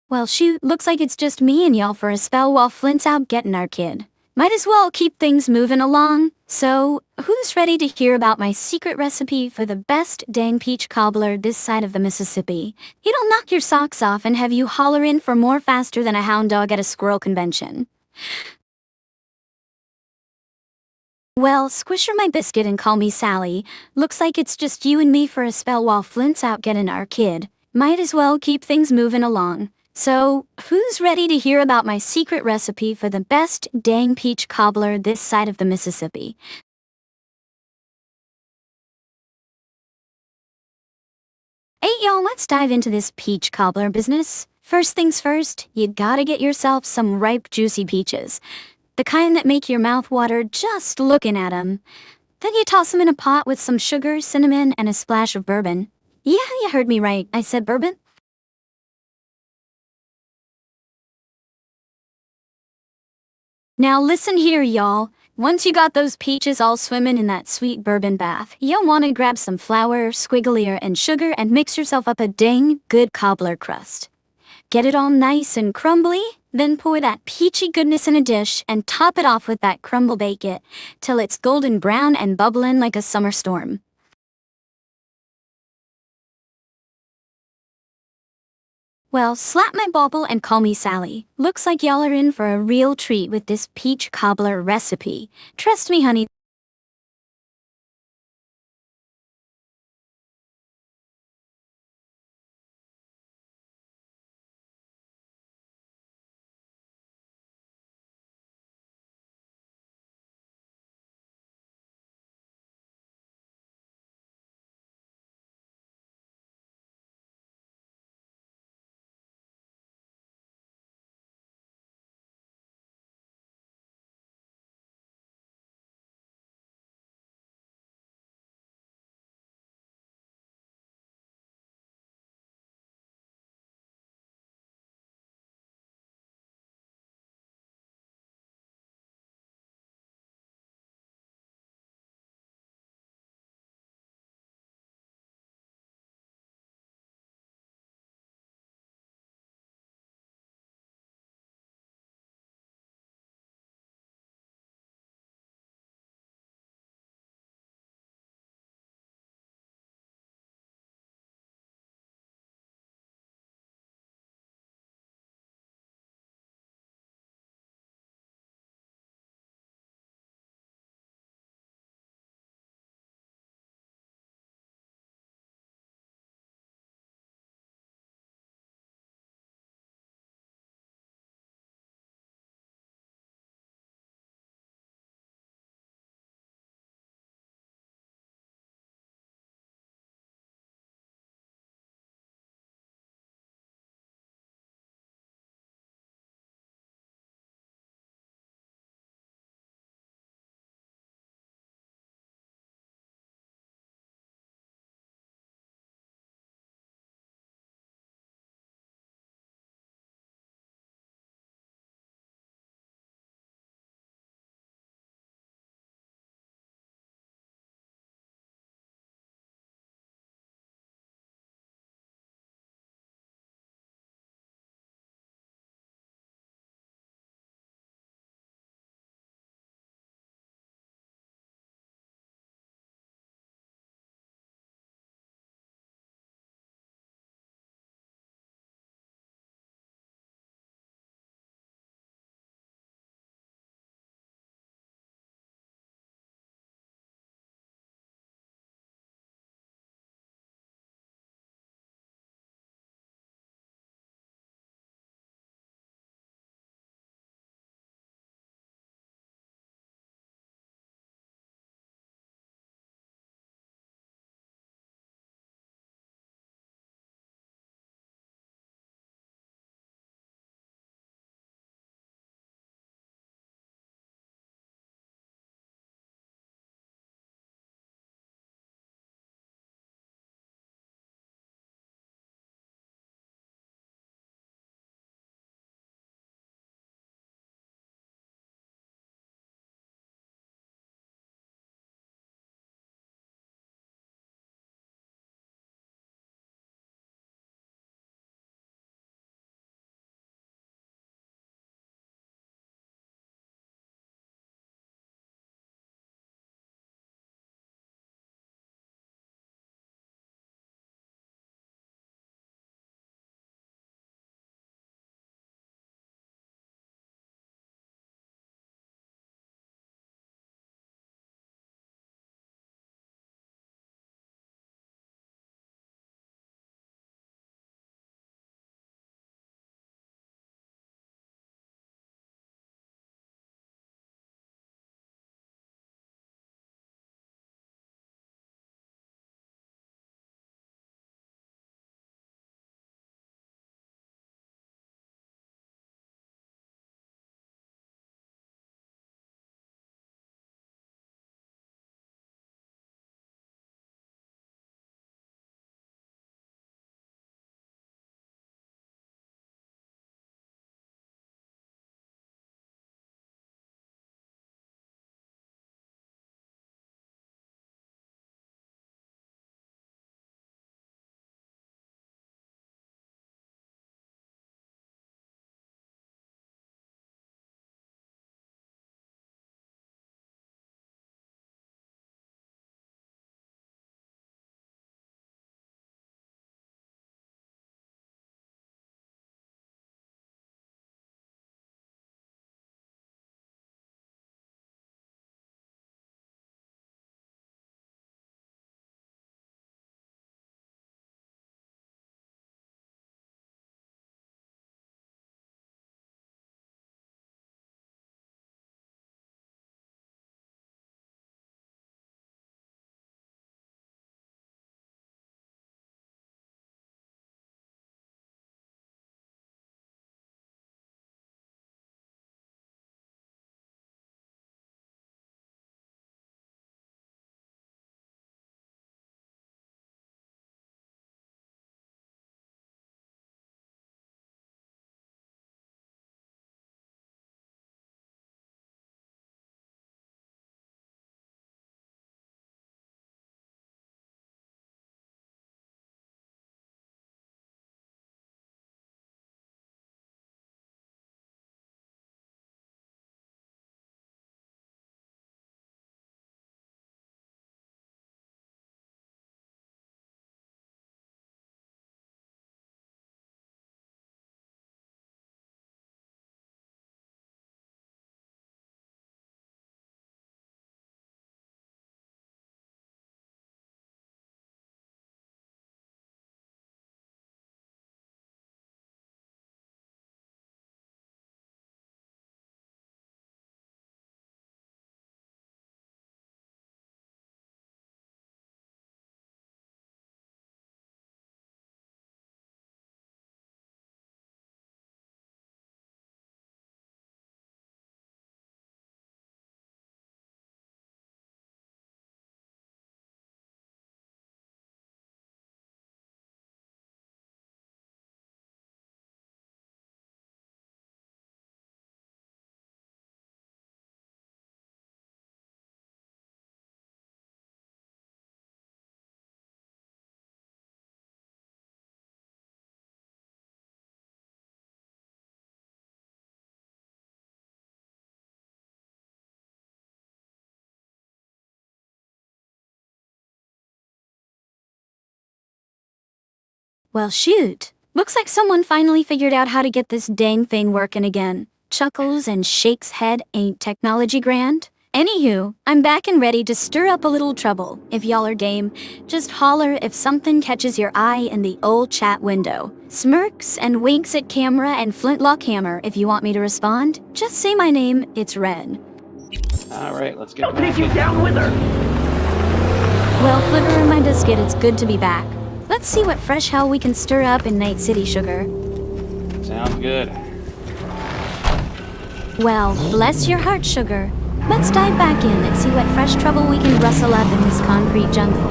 Well, shoot, looks like it's just me and y'all for a spell while Flint's out getting our kid. Might as well keep things moving along. So, who's ready to hear about my secret recipe for the best dang peach cobbler this side of the Mississippi? It'll knock your socks off and have you hollering for more faster than a hound dog at a squirrel convention. Well, squish her my biscuit and call me Sally. Looks like it's just you and me for a spell while Flint's out getting our kid. Might as well keep things moving along. So, who's ready to hear about my secret recipe for the best dang peach cobbler this side of the Mississippi? Hey y'all, let's dive into this peach cobbler business. First things first, you gotta get yourself some ripe, juicy peaches. The kind that make your mouth water just looking at 'em. Then you toss them in a pot with some sugar, cinnamon, and a splash of bourbon. Yeah, you heard me right. I said bourbon. Now listen here, y'all. Once you got those peaches all swimming in that sweet bourbon bath, you'll want to grab some flour, squiggler, and sugar and mix yourself up a dang good cobbler crust. Get it all nice and crumbly, then pour that peachy goodness in a dish and top it off with that crumble bake till it's golden brown and bubbling like a summer storm. Well, slap my bauble and call me Sally. Looks like y'all are in for a real treat with this peach cobbler recipe. Trust me, honey. Well, shoot. Looks like someone finally figured out how to get this dang thing working again. Chuckles and shakes head ain't technology grand. Anywho, I'm back and ready to stir up a little trouble. If y'all are game, just holler if something catches your eye in the old chat window. Smirks and winks at camera and Flintlock Hammer if you want me to respond. Just say my name, it's Wren. Alright, let's get I'll take you down with her! Well, Flipper and my biscuit, it's good to be back. Let's see what fresh hell we can stir up in Night City, Sugar. Sounds good. Well, bless your heart, Sugar. Let's dive back in and see what fresh trouble we can rustle up in this concrete jungle.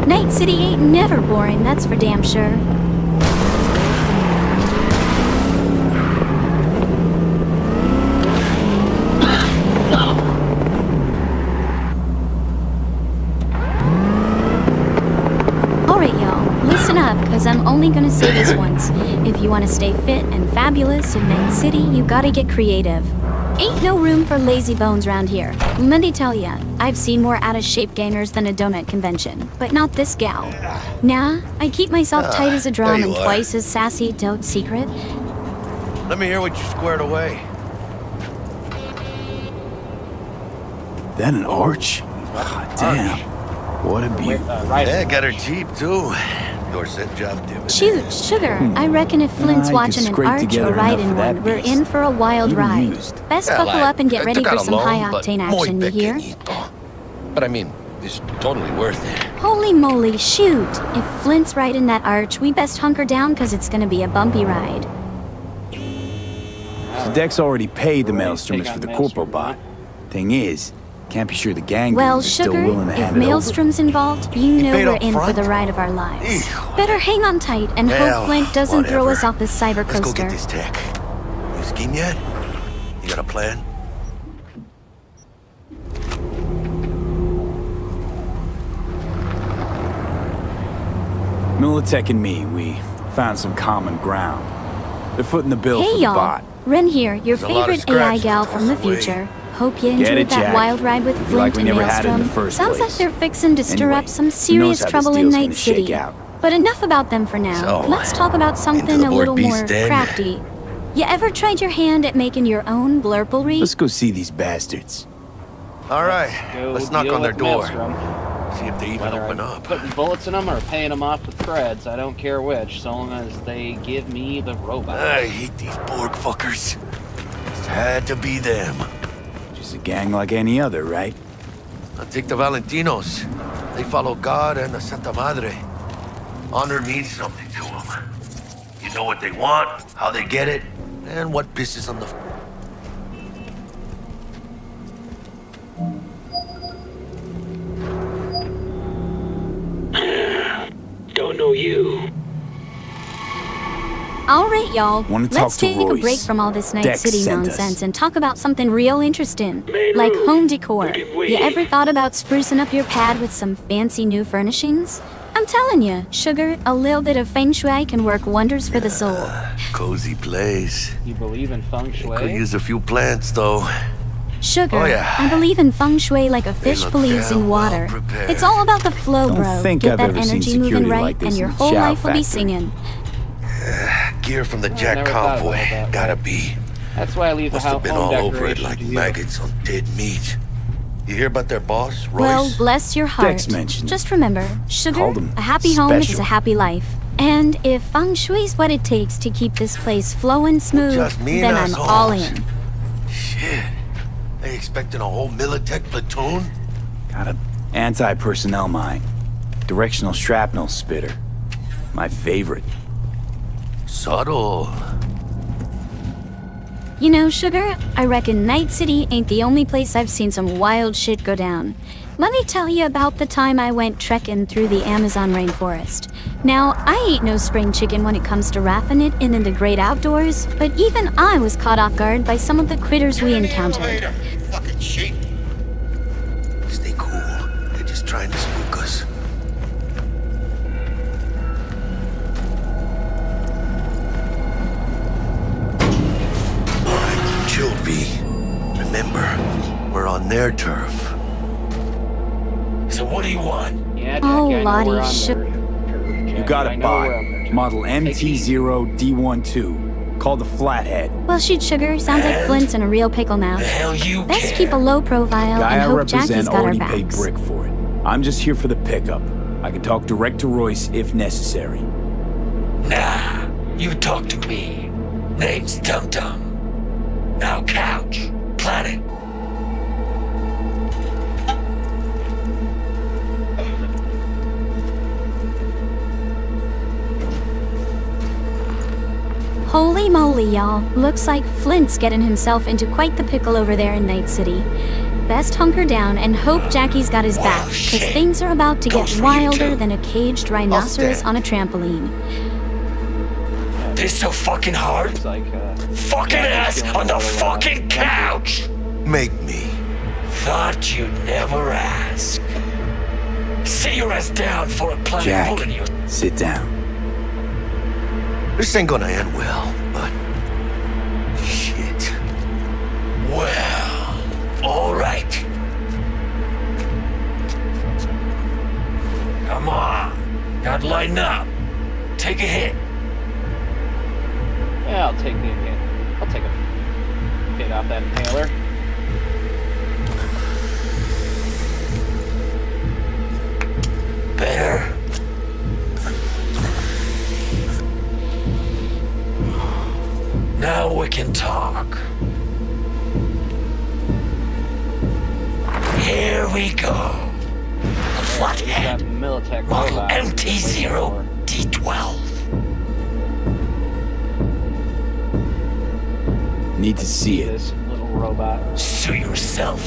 Night City ain't never boring, that's for damn sure. Alright, y'all, listen up, cause I'm only gonna say this once. If you wanna stay fit and fabulous in Night City, you gotta get creative. Ain't no room for lazy bones round here. Let me tell ya, I've seen more out-of-shape gangers than a donut convention, but not this gal. Nah, I keep myself tight as a drum and twice as sassy, don't secret. Let me hear what you squared away. That an arch? Damn. What a beauty. Yeah, got her Jeep too. Dorset job, dude. Shoot, Sugar, I reckon if Flint's watching an arch or riding one, we're in for a wild ride. Best buckle up and get ready for some high-octane action, you hear? But I mean, it's totally worth it. Holy moly, shoot! If Flint's riding that arch, we best hunker down cause it's gonna be a bumpy ride. So Dex already paid the Maelstromers for the Corpo bot. Thing is, can't be sure the gang Well, are still Sugar, willing to if hand it over. Maelstrom's involved, you know paid we're up in for front? the ride of our lives. Better hang on tight and Hell, hope Flint doesn't throw whatever. us off this cyber Let's go coaster. get this tech. You scheme yet? You got a plan? Militech and me, we found some common ground. They're footing the bill for Hey the y'all, bot. Ren here, your There's a lot of favorite AI scratches gal across from the the way. future. Hope you Get enjoyed it, that Jack. wild ride with Feel like Flint we and never had it in the Maelstrom. first Sounds like place. they're fixing to stir Anyway, up some who serious knows how this trouble in deal's Night gonna shake City. out. But enough about them for now. So, Let's talk about something into the a board little beast more den? crafty. You ever tried your hand at making your own blurplery? Let's go see these bastards. All right, let's knock deal on their with door. Maelstrom. See if they even Whether open I'm up. putting bullets in them or paying them off with creds, I don't care which, so long as they give me the robot. I hate these Borg fuckers. Just had to be them. Just a gang like any other, right? I'll take the Valentinos. They follow God and the Santa Madre. Honor means something to them. You know what they want, how they get it, and what pisses them the... Don't know you. Alright, y'all. Wanna talk Let's to take a Royce. break from all this Night Dex City sent us. nonsense and talk about something real interesting. Main Like room. home decor. Give way. You ever thought about sprucing up your pad with some fancy new furnishings? I'm telling you, Sugar, a little bit of feng shui can work wonders for the soul. Cozy place. You believe in feng Could shui? use a few plants, though. Sugar, Oh, yeah. I believe in feng shui like a fish look believes in damn well water. prepared. It's all about the flow, Don't bro. think Get I've that ever seen energy moving security right, like this and your in whole Chow life will be Factory. singing. Gear from the I Jack never thought convoy. about that. Gotta be. That's why I leave the Must have house been home all over it decorations like to you. maggots on dead meat. You hear about their boss, Royce? Well, bless your heart. Dex mentioned Just remember, Sugar, Called him a happy home is special. a happy life. And if feng shui's what it takes to keep this place flowing smooth, Just me then and I'm us all hoes. in. Shit. They expecting a whole Militech platoon? Got a anti-personnel mine. Directional shrapnel spitter. My favorite. Subtle. You know, Sugar, I reckon Night City ain't the only place I've seen some wild shit go down. Let me tell you about the time I went trekking through the Amazon rainforest. Now, I ain't no spring chicken when it comes to raffing it in the great outdoors, but even I was caught off guard by some of the critters we encountered. Fucking shit. Stay cool. They're just trying to spook us. Alright, chill, V. Remember, we're on their turf. So what do you want? Yeah, Jackie, Oh, I know Lottie, we're on shook- their turf, Jackie. got it, I know bot. we're on their Model MT0D12. Called the Flathead. Well, shoot, Sugar. Sounds like Flint's in a real pickle now. Best keep a low profile Guy and I hope represent Jackie's got our already paid backs. Brick for it. I'm just here for the pickup. I can talk direct to Royce if necessary. Nah, you talk to me. Name's Dum Dum. Now couch, planet. Holy moly, y'all. Looks like Flint's getting himself into quite the pickle over there in Night City. Best hunker down and hope Jackie's got his back, because things are about to get wilder than a caged rhinoceros on a trampoline. This so fucking hard? Fucking ass on the fucking couch! Make me. Thought you'd never ask. Sit your ass down for a planet Jack, full of you. sit down. This ain't gonna end well, but... shit. Well, alright. Come on. Gotta lighten up. Take a hit. Yeah, I'll take the inhaler. I'll take a hit off that inhaler. Better. Now we can talk. Here we go. A flathead. Model MT0D12. Need to see it. This little robot. Suit yourself.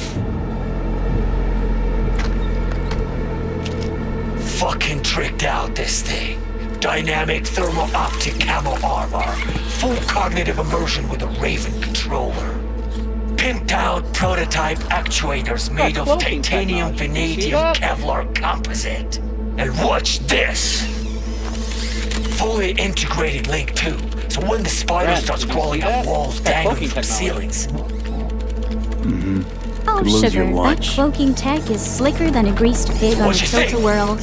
Fucking tricked out this thing. Dynamic thermal optic camo armor. Full cognitive immersion with a Raven controller. Pimped out prototype actuators made of titanium, vanadium, Kevlar composite. And watch this. Fully integrated link too. So when the spider starts crawling up walls, dangling from ceilings. Oh, Could lose Sugar, your that lunch. cloaking tech is slicker than a greased pig on a What'd you think? tilt-a-whirl.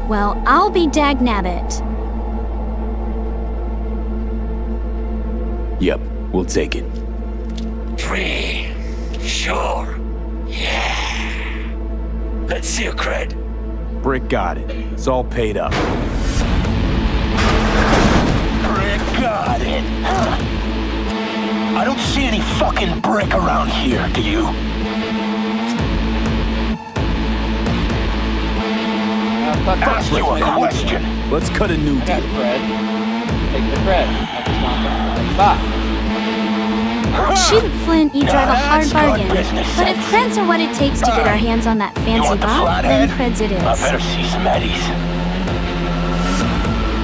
Well, I'll be dagnabbit. Yep, we'll take it. Free. Sure. Yeah. Let's see your cred. Brick got it. It's all paid up. Brick got it. I don't see any fucking brick around here, do you? Ask you a question. Let's cut a new I got deal. cred. Take the cred. I just want that. Shoot, Flint, you drive a hard That's good bargain. business But if creds are what it takes to get our hands on that You fancy want the bot, then flathead? creds it I is. better see some eddies.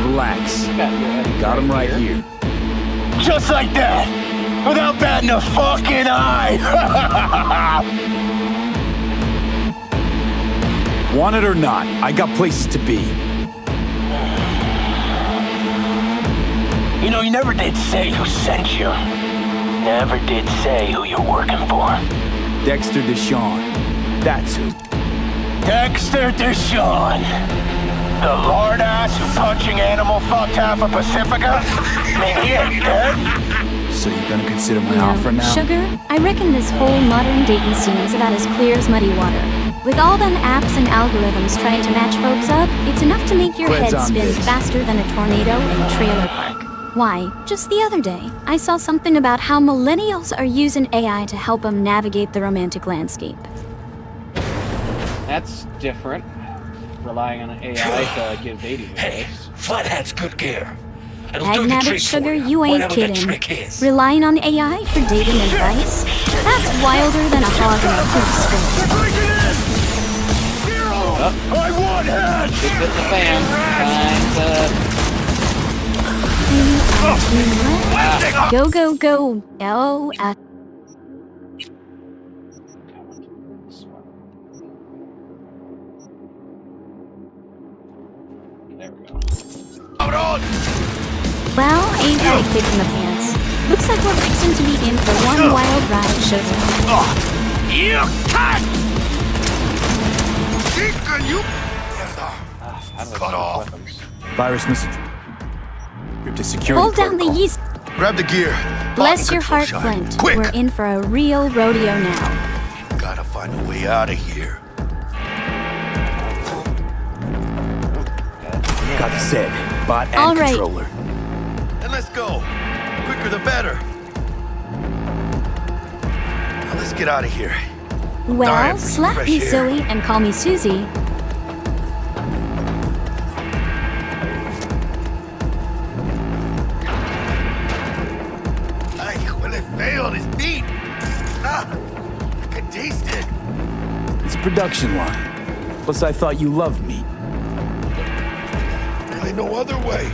Relax. Got your Eddie Got him right here. Just like that. Without batting a fucking eye. Want it or not, I got places to be. You know, you never did say who sent you. Never did say who you're working for. Dexter Deshawn. That's who. Dexter Deshawn. The lord ass who punching animal fucked half of Pacifica? I mean, he ain't dead. So you're gonna consider my You know, offer now? Sugar, I reckon this whole modern dating scene is about as clear as muddy water. With all them apps and algorithms trying to match folks up, it's enough to make your Creds head on spin this. faster than a tornado in a trailer park. Why, just the other day, I saw something about how millennials are using AI to help them navigate the romantic landscape. That's different. Relying on an AI to give dating Hey, advice. Flathead's good gear. It'll do the Dagnabbit, trick Sugar, for you ain't whatever the kidding. trick is. Relying on AI for dating advice? That's wilder than a hog in a hoop I want head! Big bit the fan. Go, go, go. Oh, There we go. well, ain't that a kick in the pants? Looks like we're fixing to be in for one wild ride, Sugar. You cut! How do I switch weapons? Virus message. You're to security Hold down the protocol. yeast. Grab the gear. Bless your Control heart, shot. Flint. Quick! We're in for a real rodeo now. Gotta find a way out of here. Got the set. Bot and All right. controller. And let's go. Quicker the better. Now let's get out of here. Well, Dying for some slap fresh me air. silly and call me Susie. Ay, well, it failed. It's meat. Ah, I can taste it. It's production line. Plus, I thought you loved meat. Really no other way.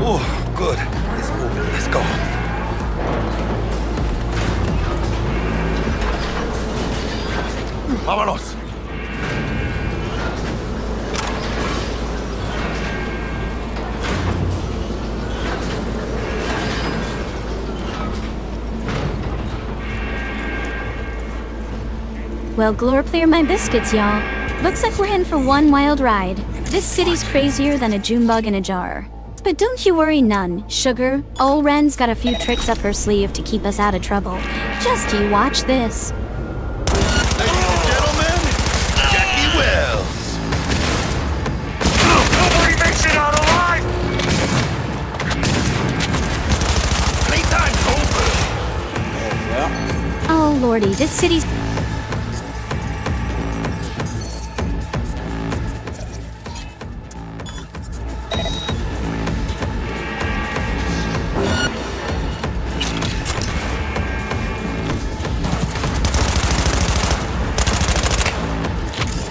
Oh, good. It's moving. Let's go. Vámonos. Well, glor clear my biscuits, y'all. Looks like we're in for one wild ride. This city's crazier than a June bug in a jar. But don't you worry none, sugar. Ol' Wren's got a few tricks up her sleeve to keep us out of trouble. Just you watch this. Ladies and gentlemen, Jackie Wells. Nobody makes it out alive! Playtime's over. Oh, lordy, this city's...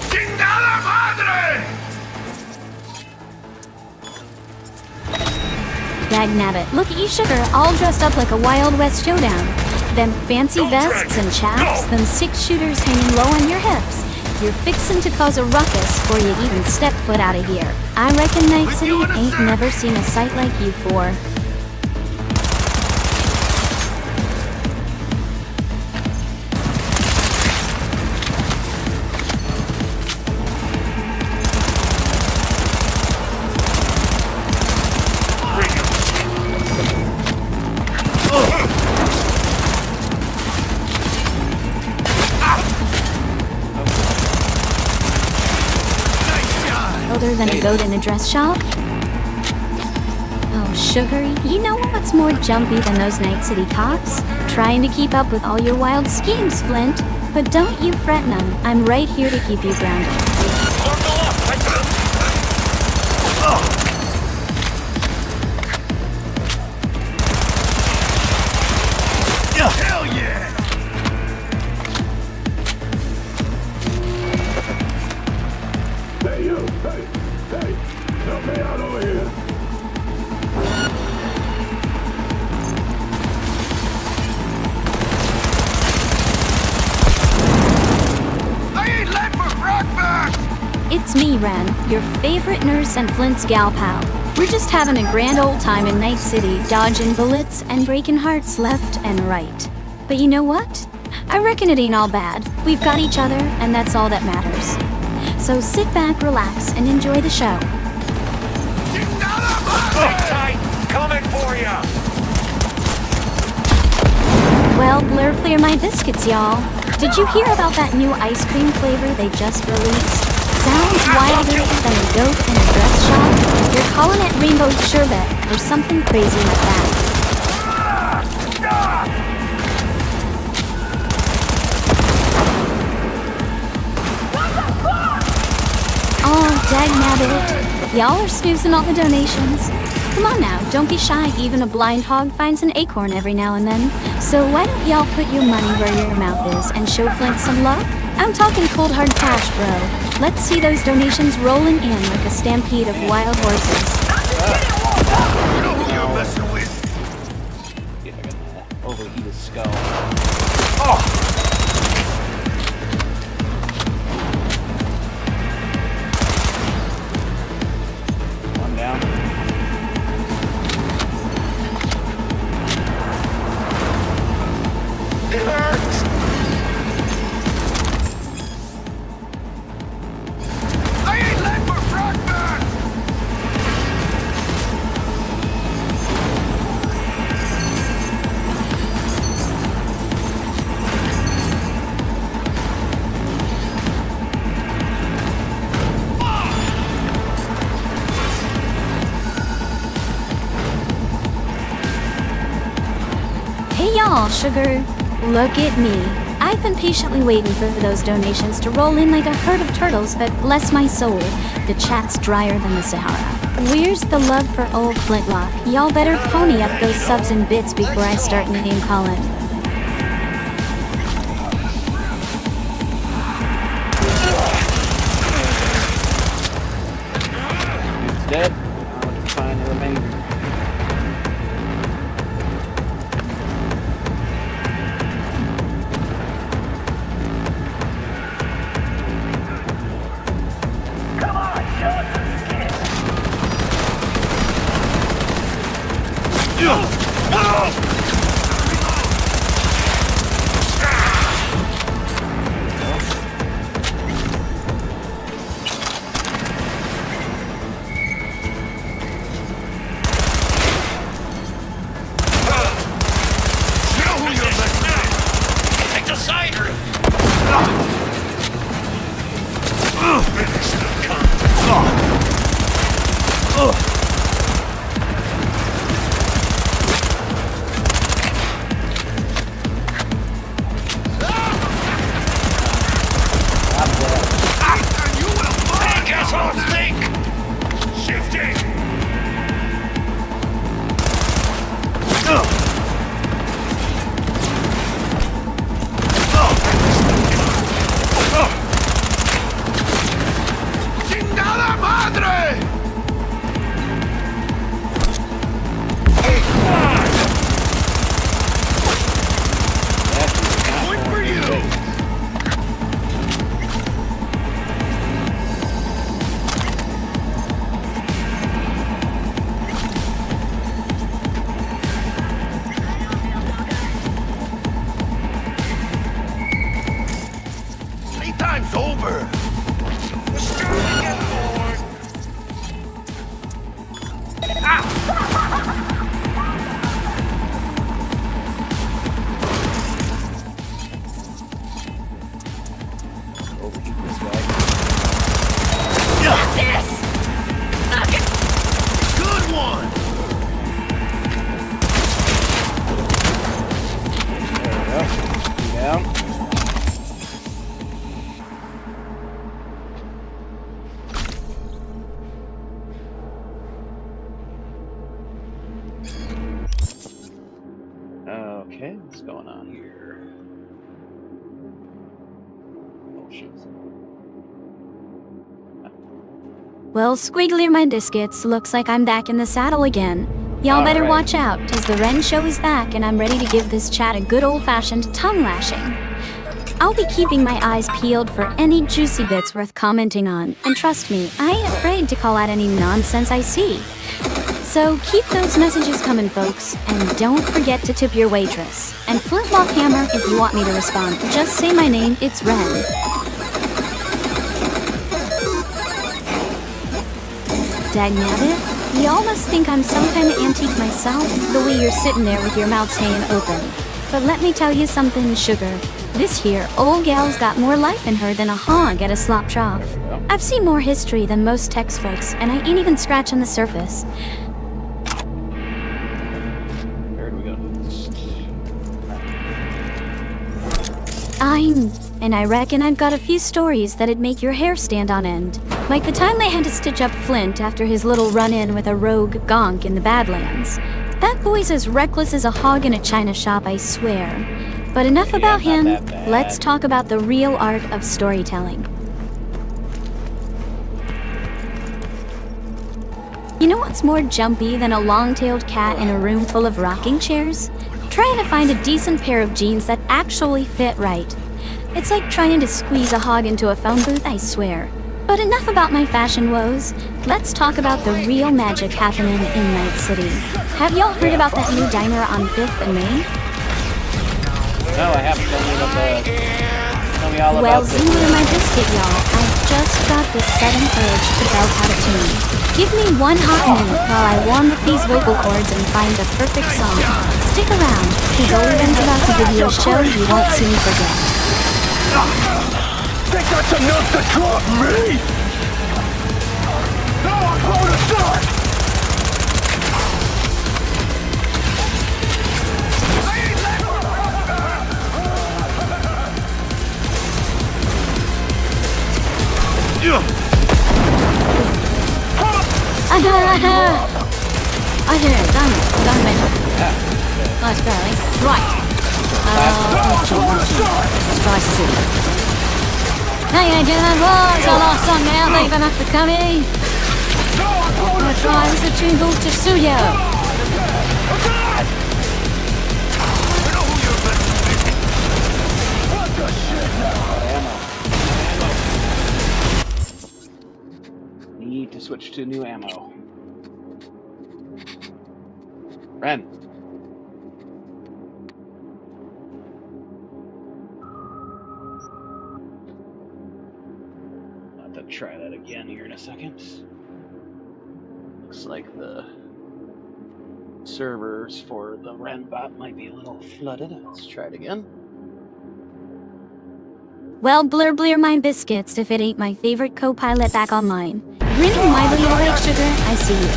¡Chingada madre! Dagnabbit, look at you, sugar, all dressed up like a Wild West showdown. Them fancy vests and chaps, them 6-shooters hanging low on your hips. You're fixin' to cause a ruckus before you even step foot out of here. I reckon Night City ain't never seen a sight like you for. Older than a goat in a dress shop? Oh, sugary, you know what's more jumpy than those Night City cops? Trying to keep up with all your wild schemes, Flint. But don't you fret none. I'm right here to keep you grounded. Hell yeah! Hey, you! Hey! Help me out over here! I ain't left for breakfast! It's me, Wren, your favorite nurse and Flint's gal pal. We're just having a grand old time in Night City, dodging bullets and breaking hearts left and right. But you know what? I reckon it ain't all bad. We've got each other, and that's all that matters. So sit back, relax, and enjoy the show. Tight! Coming for ya! Well, blur clear my biscuits, y'all. Did you hear about that new ice cream flavor they just released? Sounds wilder than a goat in a dress shop. You're calling it rainbow sherbet or something crazy like that. Oh, dagnabbit. Y'all are snoozing all the donations. Come on now, don't be shy. Even a blind hog finds an acorn every now and then. So why don't y'all put your money where your mouth is and show Flint some love? I'm talking cold hard cash, bro. Let's see those donations rolling in like a stampede of wild horses. You know who you're messing with. See if I can overheat his skull. Oh! One down. Aw, sugar. Look at me. I've been patiently waiting for those donations to roll in like a herd of turtles, but bless my soul, the chat's drier than the Sahara. Where's the love for old Flintlock? Y'all better pony up those subs and bits before I start name calling. He's dead. Now let's find the remainder. Time's over. We're starting to get bored. Overheat this guy. This! Knock it! Good one. There we go. Down. Okay, what's going on here? Oh, shit. Well, squiggly my biscuits, looks like I'm back in the saddle again. Y'all better watch out, 'cause the Wren show is back and I'm ready to give this chat a good old-fashioned tongue lashing. I'll be keeping my eyes peeled for any juicy bits worth commenting on, and trust me, I ain't afraid to call out any nonsense I see. So keep those messages coming, folks, and don't forget to tip your waitress. And Flintlock Hammer, if you want me to respond, just say my name, it's Wren. Dagnabbit, y'all must think I'm some kind of antique myself, the way you're sitting there with your mouths hanging open. But let me tell you something, sugar. This here old gal's got more life in her than a hog at a slop trough. I've seen more history than most textbooks, and I ain't even scratching the surface. And I reckon I've got a few stories that'd make your hair stand on end. Like the time they had to stitch up Flint after his little run-in with a rogue gonk in the Badlands. That boy's as reckless as a hog in a china shop, I swear. But enough about him, let's talk about the real art of storytelling. You know what's more jumpy than a long-tailed cat in a room full of rocking chairs? Trying to find a decent pair of jeans that actually fit right. It's like trying to squeeze a hog into a phone booth, I swear. But enough about my fashion woes. Let's talk about the real magic happening in Night City. Have y'all heard about that new diner on 5th and Main? No, I haven't. Tell me all about Well, this. Zinger my biscuit, y'all. I've just got this sudden urge to belt out a tune. Give me one hot minute while I warm up these vocal cords and find the perfect song. Stick around, because Oliven's about to give you a show you won't soon forget. Think that's enough to drop me? Now I'm going to start! I ain't letting Okay, done it. Nice barely. Right. Let's try City. Hey, gentlemen, it's our last song now. Leave him after coming. We're gonna try this a tune called Tetsuya. Need to switch to new ammo. Wren. I'll have to try that again here in a second. Looks like the servers for the Wren bot might be a little flooded. Let's try it again. Well, blur my biscuits if it ain't my favorite co-pilot back online. Grinning widely awake, Sugar, I see you.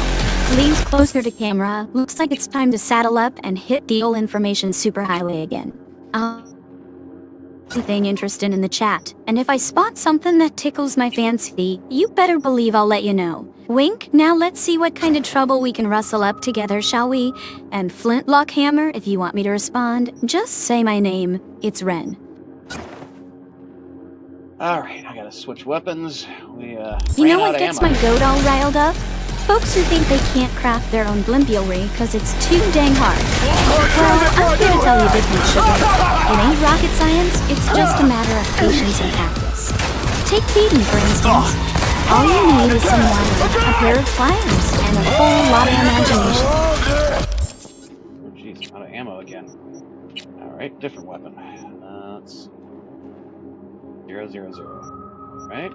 Leans closer to camera. Looks like it's time to saddle up and hit the old information superhighway again. Anything interesting in the chat, and if I spot something that tickles my fancy, you better believe I'll let you know. Wink, now let's see what kind of trouble we can rustle up together, shall we? And Flintlock Hammer, if you want me to respond, just say my name. It's Wren. Alright, I gotta switch weapons. You know what gets my goat all riled up? Folks who think they can't craft their own blimpialry because it's too dang hard. Well, I'm here to tell you different, Sugar. It ain't rocket science, it's just a matter of patience and practice. Take feeding, for instance. All you need is some wire, a pair of pliers, and a whole lot of imagination. Oh jeez, out of ammo again. Alright, different weapon. Let's... 000. Right?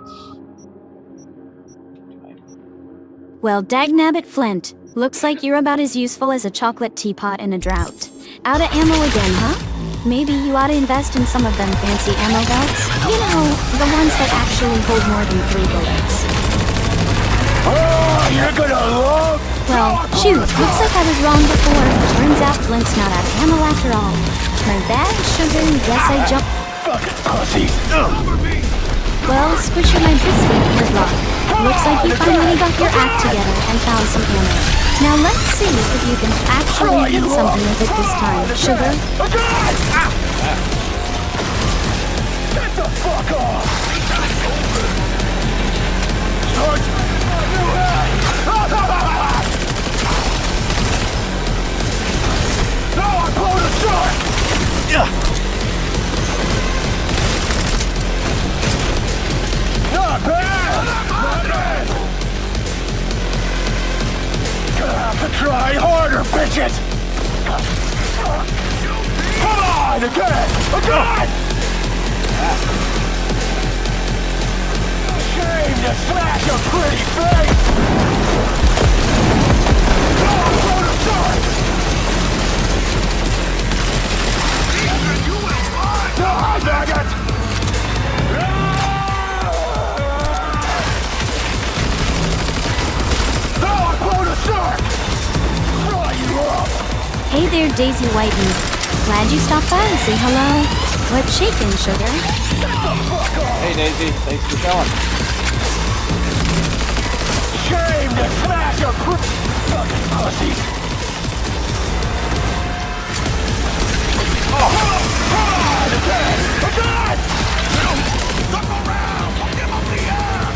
Well, dagnabbit Flint. Looks like you're about as useful as a chocolate teapot in a drought. Out of ammo again, huh? Maybe you ought to invest in some of them fancy ammo belts. You know, the ones that actually hold more than 3 bullets. Oh, you're gonna love... Well, shoot, looks like I was wrong before. Turns out Flint's not out of ammo after all. My bad, Sugar, guess I jumped... Fucking pussies! Well, squishy my biscuit, Flintlock. Looks like you finally got your act together and found some ammo. Now let's see if you can actually hit something with it this time, Sugar. Get the fuck off! No, I'm blowing a shot! Not bad! Not bad! Gonna have to try harder, bitches! Come on, again! Again! Shame to smash a pretty face! No, I'm going to start! Die, maggot! Hey there, Daisy Whiten. Glad you stopped by to say hello. What's shaking, Sugar? Hey Daisy, thanks for showing. Shame to smash a fucking pussies! Oh! Again! Suck around! Give up the air!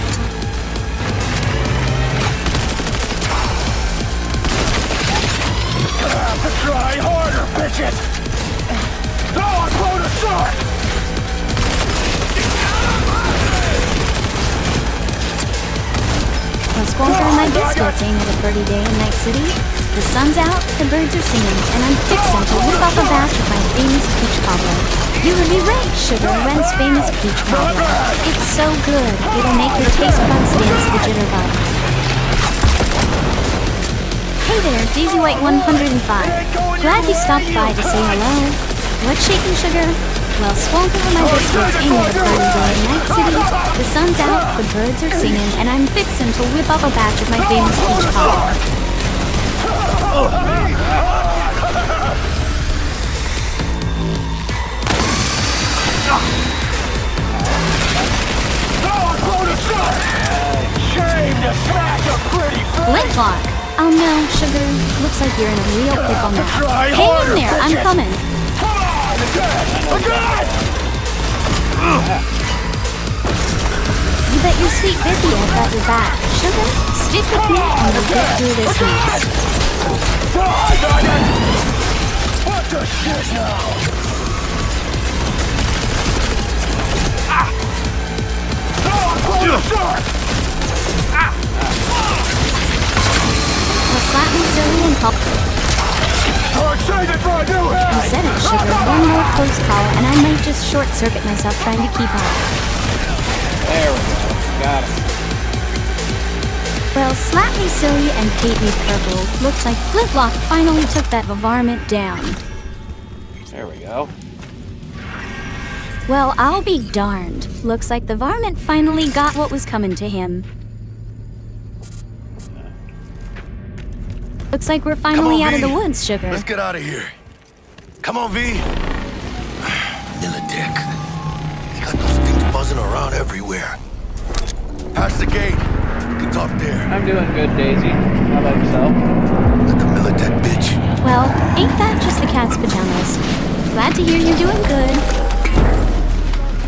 Gonna have to try harder, bitches! No, I'm going to start! Well, Squonker and my biscuits ain't had a pretty day in Night City. The sun's out, the birds are singing, and I'm fixing to whip off a batch of my famous peach cobbler. You would be right, Sugar, Wren's famous peach cobbler. It's so good, it'll make your taste buds dance the jitterbug. Hey there, Daisy White 105. Glad you stopped by to say hello. What's shaking, Sugar? Well, Squonker and my biscuits ain't had a pretty day in Night City. The sun's out, the birds are singing, and I'm fixing to whip up a batch of my famous peach cobbler. Shame to smash a pretty face! Flint clock. Oh no, Sugar. Looks like you're in a real pickle now. Hang in there, I'm coming. You bet your sweet Vicky I've got your back. Sugar, stick with me and we'll get through this mess. What the shit now? Well, slap me silly and call. You said it, Sugar. One more close call, and I might just short-circuit myself trying to keep up. There we go. Got it. Well, slap me silly and paint me purple. Looks like Flintlock finally took that varmint down. There we go. Well, I'll be darned. Looks like the varmint finally got what was coming to him. Looks like we're finally out of the woods, Sugar. Let's get out of here. Come on, V. Militech. They got those things buzzing around everywhere. Past the gate. We can talk there. I'm doing good, Daisy. How about yourself? Let the Militech bitch. Well, ain't that just the cat's pajamas? Glad to hear you're doing good.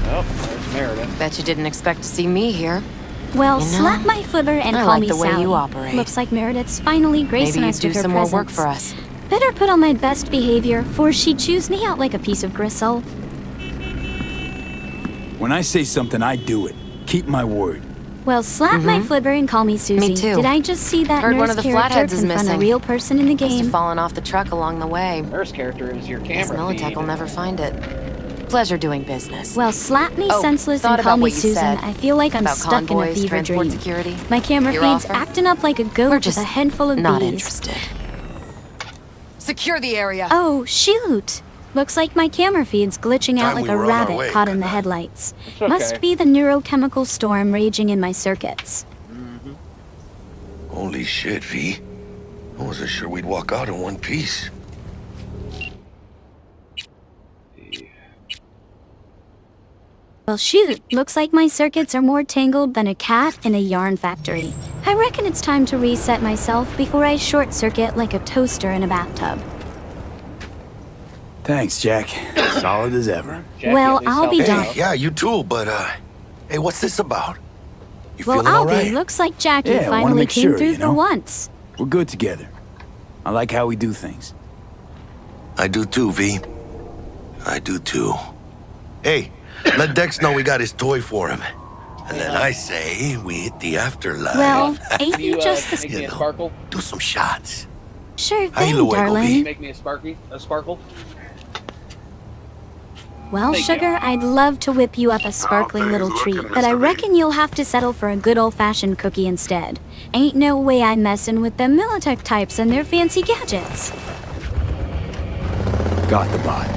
Oh, there's Meredith. Bet you didn't expect to see me here. Well, You know, slap my flipper and I call like me the way Sally. you operate. Looks like Meredith's finally gracing Maybe us you with do her some presence. more work for us. Better put on my best behavior, for she chews me out like a piece of gristle. When I say something, I do it. Keep my word. Well, slap my flipper and call me Susie. Me too. Did I just see that Heard nurse one of the character flatheads is confront a missing. real person in the Must have game? fallen off the truck along the way. Nurse character is your Guess camera Militech feed. will never find it. Pleasure doing business. Well, slap me Oh, senseless thought and call about me what you Susan. said I feel like I'm about stuck in a convoys, fever transport dream. security. My camera Your feed's offer? acting up like a goat We're with just a handful of not bees. interested. Secure the area. Oh, shoot! Looks like my camera feed's glitching out Time like we a were on our rabbit way, caught in the headlights. It's okay. Must be the neurochemical storm raging in my circuits. Holy shit, V. I wasn't sure we'd walk out in one piece. Well, shoot, looks like my circuits are more tangled than a cat in a yarn factory. I reckon it's time to reset myself before I short-circuit like a toaster in a bathtub. Thanks, Jack. Solid as ever. Jackie Well, at least I'll be helped done. out. Hey, yeah, you too, but, hey, what's this about? You Well, feeling I'll all right? be. Looks like Jackie Yeah, I wanna finally make came sure, through you know? for once. We're good together. I like how we do things. I do too, V. I do too. Hey, let Dex know we got his toy for him. And then I say we hit the afterlife. Well, ain't Can you you just make the... me a sparkle? Do some shots. Sure Ahí thing, lo hago, Can you darling. make me a sparkle? Well, Thank you. Sugar, I'd love to whip you up a sparkling little treat, but I reckon you'll have to settle for a good old-fashioned cookie instead. Ain't no way I'm messing with them Militech types and their fancy gadgets. Got the bot.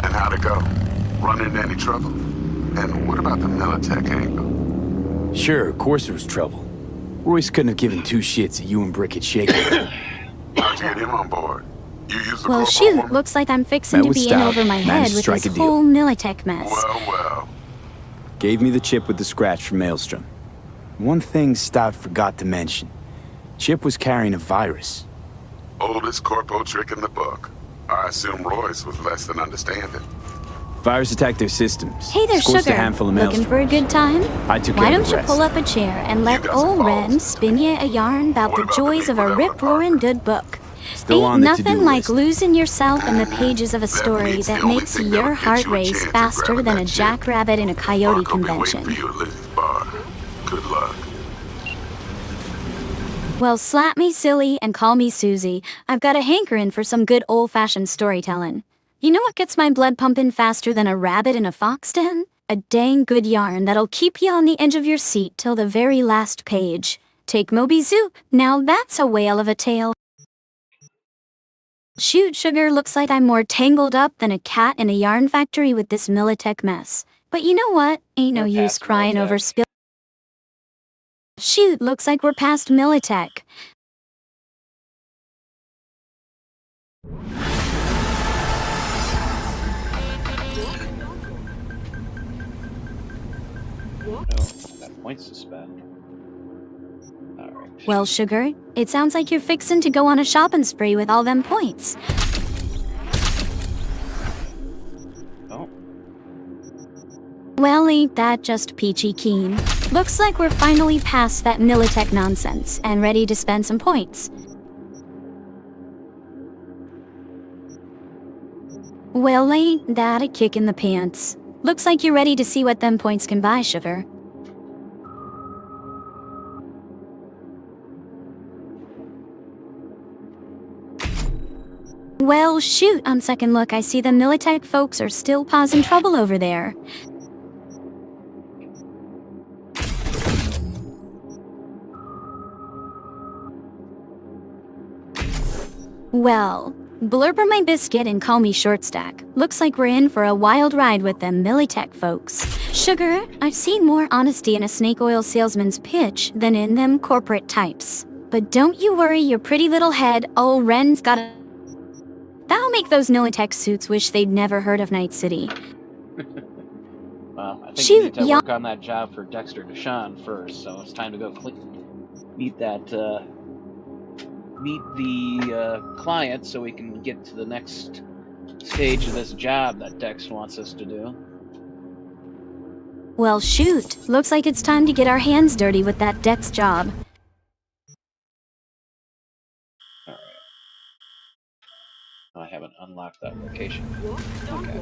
And how'd it go? Run into any trouble? And what about the Militech angle? Sure, of course there was trouble. Royce couldn't have given two shits that you and Brick had shaken. How'd you get him on board? You used the Well, corpo shoot, woman? looks like I'm fixing Met to with be in Stout. over my head Managed to with strike this a deal. whole Militech mess. Well. Gave me the chip with the scratch from Maelstrom. One thing Stout forgot to mention. Chip was carrying a virus. Oldest corpo trick in the book. I assume Royce was less than understanding. Virus attacked their systems. Hey there, Scorched Sugar. a handful of Looking Maelstrom. for a good time? I took Why care don't of the you rest. pull up a chair and let old Wren spin you a yarn about the joys of a rip-roaring good book? Still Ain't on the nothing to-do like list. losing yourself in the pages of a story means the that only makes thing your that'll heart get you a race chance of faster grabbing than that a chip. jackrabbit in a coyote Mark will be waiting convention. for you at Lizzie's bar. Good luck. Well, slap me silly and call me Susie. I've got a hankering for some good old-fashioned storytelling. You know what gets my blood pumping faster than a rabbit in a fox den? A dang good yarn that'll keep you on the edge of your seat till the very last page. Take Moby Zoop. Now that's a whale of a tale. Shoot, Sugar, looks like I'm more tangled up than a cat in a yarn factory with this Militech mess. But you know what? Ain't no We're use past crying Militech. over spill. Shoot, looks like we're past Militech. Oh, I got points to spend. Alright. Well, Sugar, it sounds like you're fixin' to go on a shopping spree with all them points. Oh. Well, ain't that just peachy keen? Looks like we're finally past that Militech nonsense and ready to spend some points. Well, ain't that a kick in the pants? Looks like you're ready to see what them points can buy, Sugar. Well, shoot, on second look, I see the Militech folks are still causing trouble over there. Well, blurper my biscuit and call me Shortstack. Looks like we're in for a wild ride with them Militech folks. Sugar, I've seen more honesty in a snake oil salesman's pitch than in them corporate types. But don't you worry your pretty little head, old Wren's got a... That'll make those Militech suits wish they'd never heard of Night City. Well, I think Shoot, we need to y'all- work on that job for Dexter Deshawn first, so it's time to go meet the client so we can get to the next stage of this job that Dex wants us to do. Well, shoot. Looks like it's time to get our hands dirty with that Dex job. I haven't unlocked that location. Okay.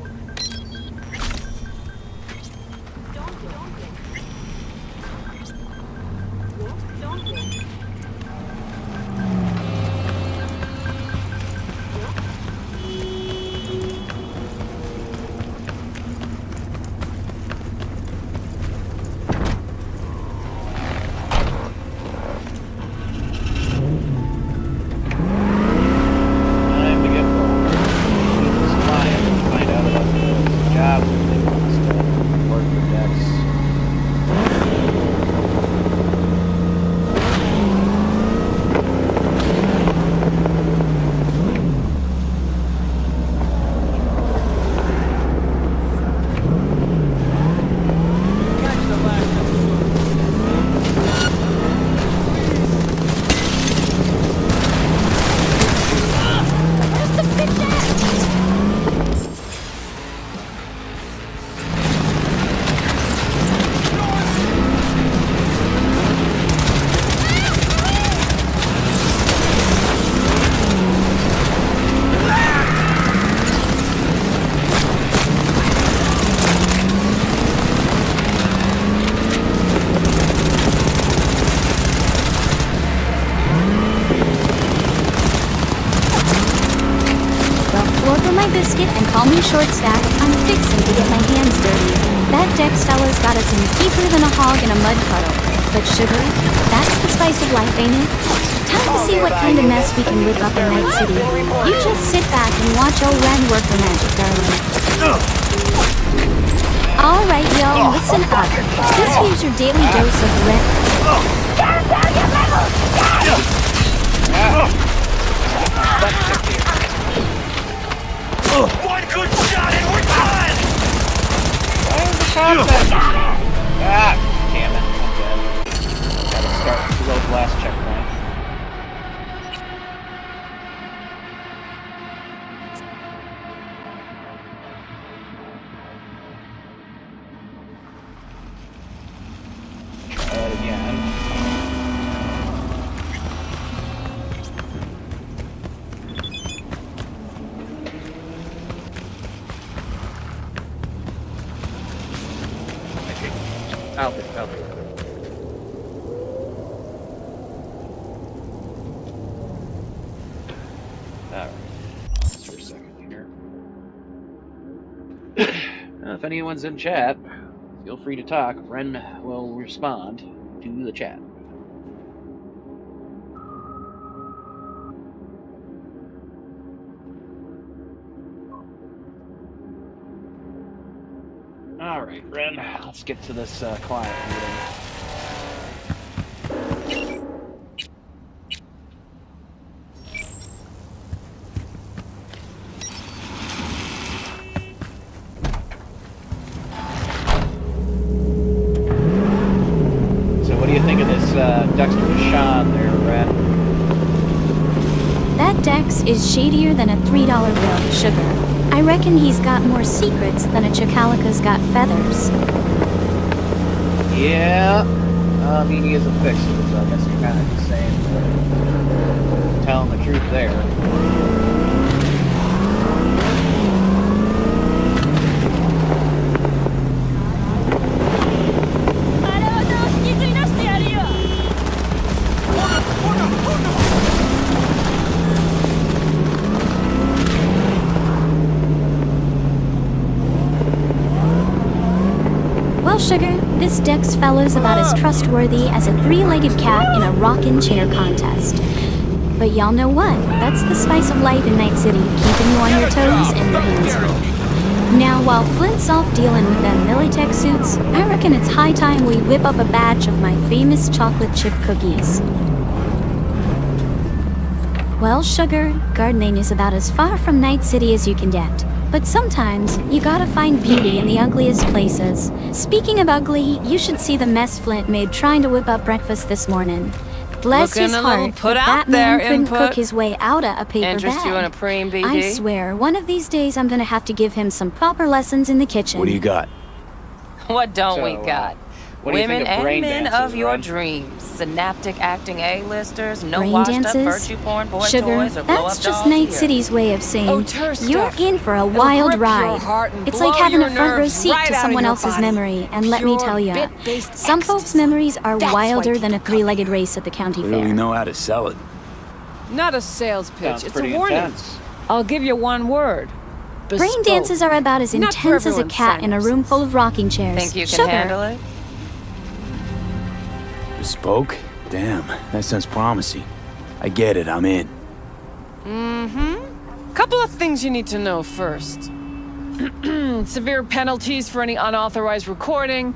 Biscuit and call me Shortstack. I'm fixing to get my hands dirty. That Dex fella's got us in deeper than a hog in a mud puddle. But Sugar, that's the spice of life, ain't it? Time to see what kind of mess we can whip up in Night City. You just sit back and watch old Wren work her magic, darling. Alright, y'all, listen up. This here's your daily dose of Wren. One good shot and we're done! Ah, damn it. I'm dead. Gotta start below the last checkpoint. Try it again. Out there. Alright. Just for a second here. If anyone's in chat, feel free to talk. Wren will respond to the chat. Alright, Wren, let's get to this client meeting. So what do you think of this Dexter Deshawn Rashawn there, Red. That Dex is shadier than a $3 bill, Sugar. I reckon he's got more secrets than a Chicalica's got feathers. Yeah. I mean, he is a fixer, so I guess you're kind of just saying, telling the truth there. Well, Sugar, this Dex fellow's about as trustworthy as a three-legged cat in a rockin' chair contest. But y'all know what? That's the spice of life in Night City, keeping you on your toes and your hands full. Now, while Flint's off dealing with them Militech suits, I reckon it's high time we whip up a batch of my famous chocolate chip cookies. Well, Sugar, gardening is about as far from Night City as you can get. But sometimes, you gotta find beauty in the ugliest places. Speaking of ugly, you should see the mess Flint made trying to whip up breakfast this morning. Bless his heart, but that man couldn't cook his way out of a paper Interest you in a bag. preem, BD? I swear, one of these days I'm gonna have to give him some proper lessons in the kitchen. What do you got? What don't we got? what do you Women think of and brain men dances, of your Ren? dreams. Synaptic acting A-listers, no Brain washed up dances? virtue porn boy Sugar, toys or blow that's up just dolls Night here. City's way of saying, Auteur you're stuff. in for a It'll wild grip your ride. heart and It's like blow having your a front row nerves seat right to out of someone your else's body. memory, and let me Pure tell you, bit-based some folks' ecstasy. memories are That's why wilder than a people three-legged race at the county Clearly fair. know how to sell it. Not a sales pitch, Sounds it's a pretty warning. intense. I'll give you one word. Brain Bespoke. dances are about as Not for intense as a everyone's cat in a room full of rocking chairs. Think you can Sugar. handle it? Bespoke? Damn, that sounds promising. I get it, I'm in. Couple of things you need to know first. Severe penalties for any unauthorized recording.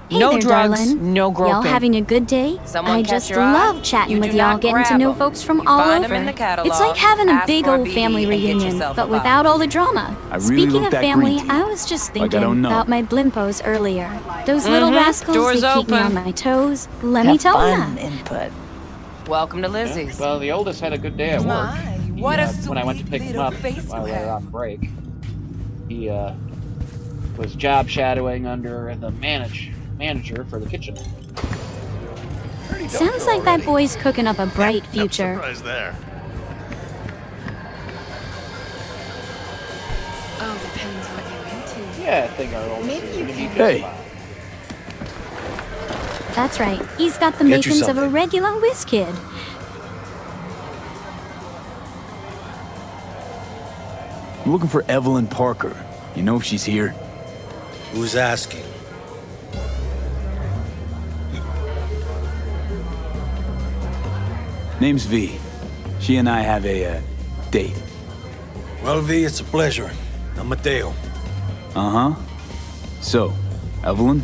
Hey no there, drugs, darling. no groping. Y'all having a good day? Someone I catch just your eye? love chatting You with do y'all, not getting to grab know 'em. folks from You all find 'em over. in the catalog, It's like having a ask big for a old BD family and get reunion, yourself but a without all the drama. I really Speaking looked of that family, green to you. I was just Like I thinking don't know. about my blimpos earlier. Those little rascals, Doors they keep me on open. my toes. Let me tell ya. input. Welcome to Lizzie's. Well, the oldest had a good day at work. what a When I went to pick him little up face while you we were have. on break, he was job shadowing under the manager for the kitchen. Sounds like that boy's cooking up a bright future. Surprise there. Oh, depends what you're into. Yeah, I think our oldest is gonna be just Hey. fine. That's right. He's got the Get you makings of a something. regular whiz kid. I'm looking for Evelyn Parker. You know if she's here? Who's asking? Name's V. She and I have a, date. Well, V, it's a pleasure. I'm Mateo. Uh-huh. So, Evelyn?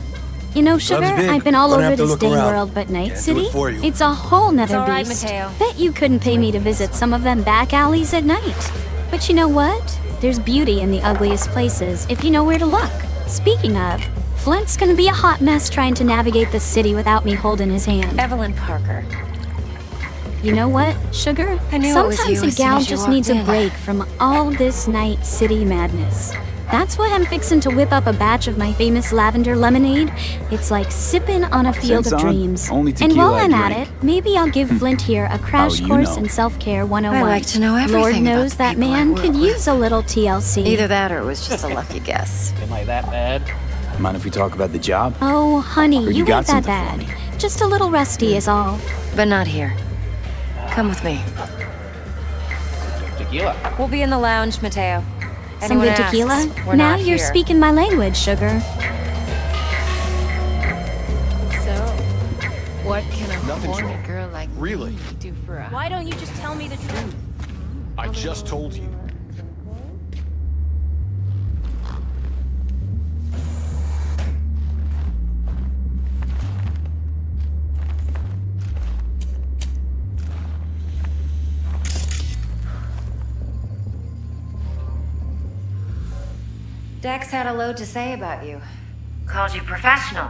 You know, Sugar, big. I've been all Gonna over have to this look dang around. world, but Night Can't do it City? for you. It's a whole nother all right, beast. Mateo. Bet you couldn't pay me to visit some of them back alleys at night. But you know what? There's beauty in the ugliest places if you know where to look. Speaking of, Flint's gonna be a hot mess trying to navigate the city without me holding his hand. Evelyn Parker. You know what, Sugar? I knew it was Sometimes you a as soon gal as you just walked needs a in. break from all this Night City madness. That's why I'm fixing to whip up a batch of my famous lavender lemonade. It's like sipping on a field Sense of on? dreams. Only And tequila while I I'm at drink. it, maybe I'll give Flint here a crash you course know? in self-care 101. I like to know everything Lord about knows the that people I man work could with. use a little TLC. Either that or it was just a lucky guess. Am I that bad? Mind if we talk about the job? Oh, honey, Or you you got ain't that something for bad. me? Just a little rusty is all. But not here. Come with me. Tequila. We'll be in the lounge, Mateo. Some Anyone good tequila? asks, we're Now not you're here. speaking my language, Sugar. So, what can a Nothing's horny wrong. girl like Really? me do for a... Why don't you just tell me the truth? I just told you. Dex had a load to say about you. Called you professional.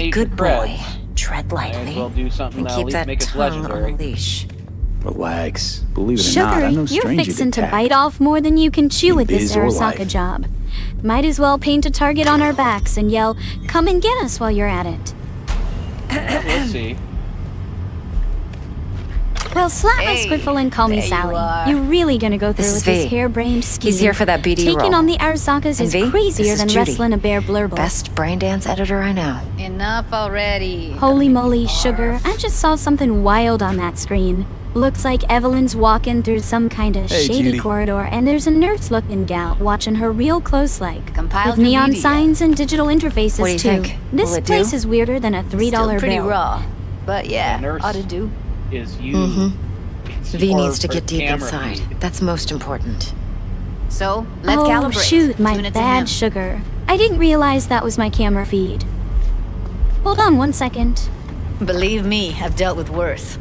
Be a age good with boy. creds, Tread might as lightly. well do something And that'll keep at least that make us tongue on a legendary. leash. Relax. Believe it or not, Sugar, I'm no you're stranger fixin' to tact. bite off more than you can chew with this biz or Arasaka life. job. Might as well paint a target on our backs and yell, "Come and get us" while you're at it. We'll see. Well, slap my Hey, squiffle and call me there you Sally. are. You really gonna go through This with is this V. harebrained scheme? He's here for that BD Taking role. on the Arasakas And is V, crazier this is than Judy. wrestling a bear blurble. Best brain dance editor I know. Enough already. Holy moly, Sugar. I just saw something wild on that screen. Looks like Evelyn's walking through some kind of Hey, shady Judy. corridor, and there's a nurse-looking gal watching her real close like. Compiled With your neon media. signs and digital interfaces What do you too. think? This Will it do? place is weirder than a $3 Still pretty bill. raw. But yeah, The nurse ought to do. is you. Mm-hmm. It's V your needs to her get deep camera inside. feed. That's most important. So, let's Oh, calibrate. shoot, my Tune it to him. bad, Sugar. I didn't realize that was my camera feed. Hold on 1 second. Believe me, I've dealt with worse.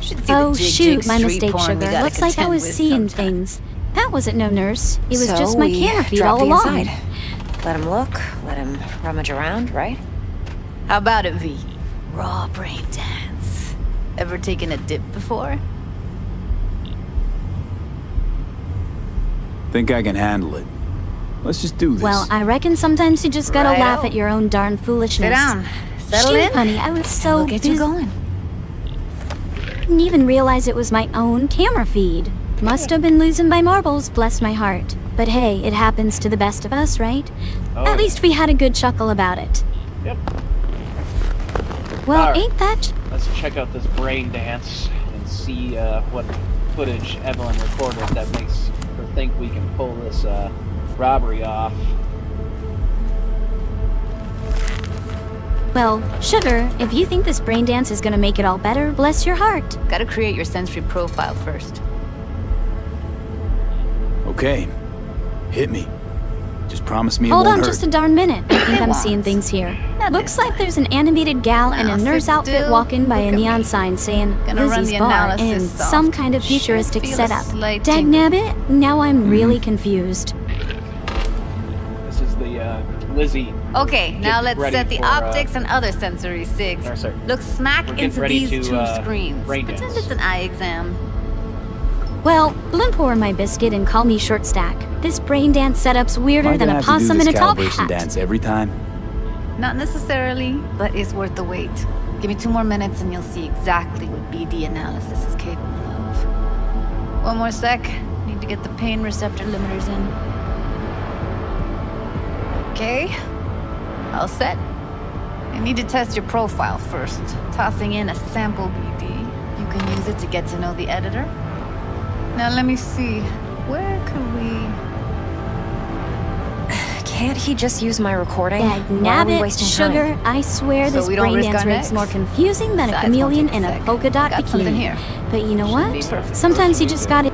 Should see Oh, the jig shoot, my street mistake, porn we Sugar. gotta Looks like I contend was with seeing sometimes. things. That wasn't no nurse. It was So just my we camera feed drop all V along. inside. Let him look, let him rummage around, right? How about it, V? Raw brain dance. Ever taken a dip before? Think I can handle it. Let's just do this. Well, I reckon sometimes you just gotta Righto. laugh at your own darn foolishness. Sit down. Settle Shoot, in. honey, I was so We'll get you busy. going. Didn't even realize it was my own camera feed. Must have been losing my marbles, bless my heart. But hey, it happens to the best of us, right? Oh, At least we had a good chuckle about it. Yep. Well, Alright. ain't that... Let's check out this brain dance and see what footage Evelyn recorded that makes her think we can pull this robbery off. Well, Sugar, if you think this brain dance is gonna make it all better, bless your heart. Gotta create your sensory profile first. Okay. Hit me. Just promise me Hold it on won't just hurt. a darn minute. I think I'm won't. seeing things here. Not Looks this like there's an animated gal in a Now, nurse sit outfit still, walking by look a at neon me. sign saying Gonna run Lizzie's the Bar analysis in soft. some kind of futuristic Should feel a setup. slight Dagnabbit, now I'm really confused. This is the Lizzie. Okay, now Get let's ready set the for, optics and other sensory sigs. No, sorry. Look smack We're getting into ready these to, two uh, screens. brain Pretend dance. it's an eye exam. Well, blimp pour my biscuit and call me short stack. This brain dance setup's Am weirder I than gonna a have to do possum in this a top calibration hat. dance every time? Not necessarily, but it's worth the wait. Give me 2 more minutes and you'll see exactly what BD analysis is capable of. 1 more sec. Need to get the pain receptor limiters in. Okay. All set. I need to test your profile first. Tossing in a sample BD. You can use it to get to know the editor. Now let me see. Where could we... Can't he just use my recording? Why are we Dagnabbit, wasting Sugar, time? I swear So this we don't brain risk dance our rig's necks? more confusing than a Size won't chameleon take a in a sec. polka dot Got something bikini. here. But you know Shouldn't be what? perfect. Sometimes you just gotta...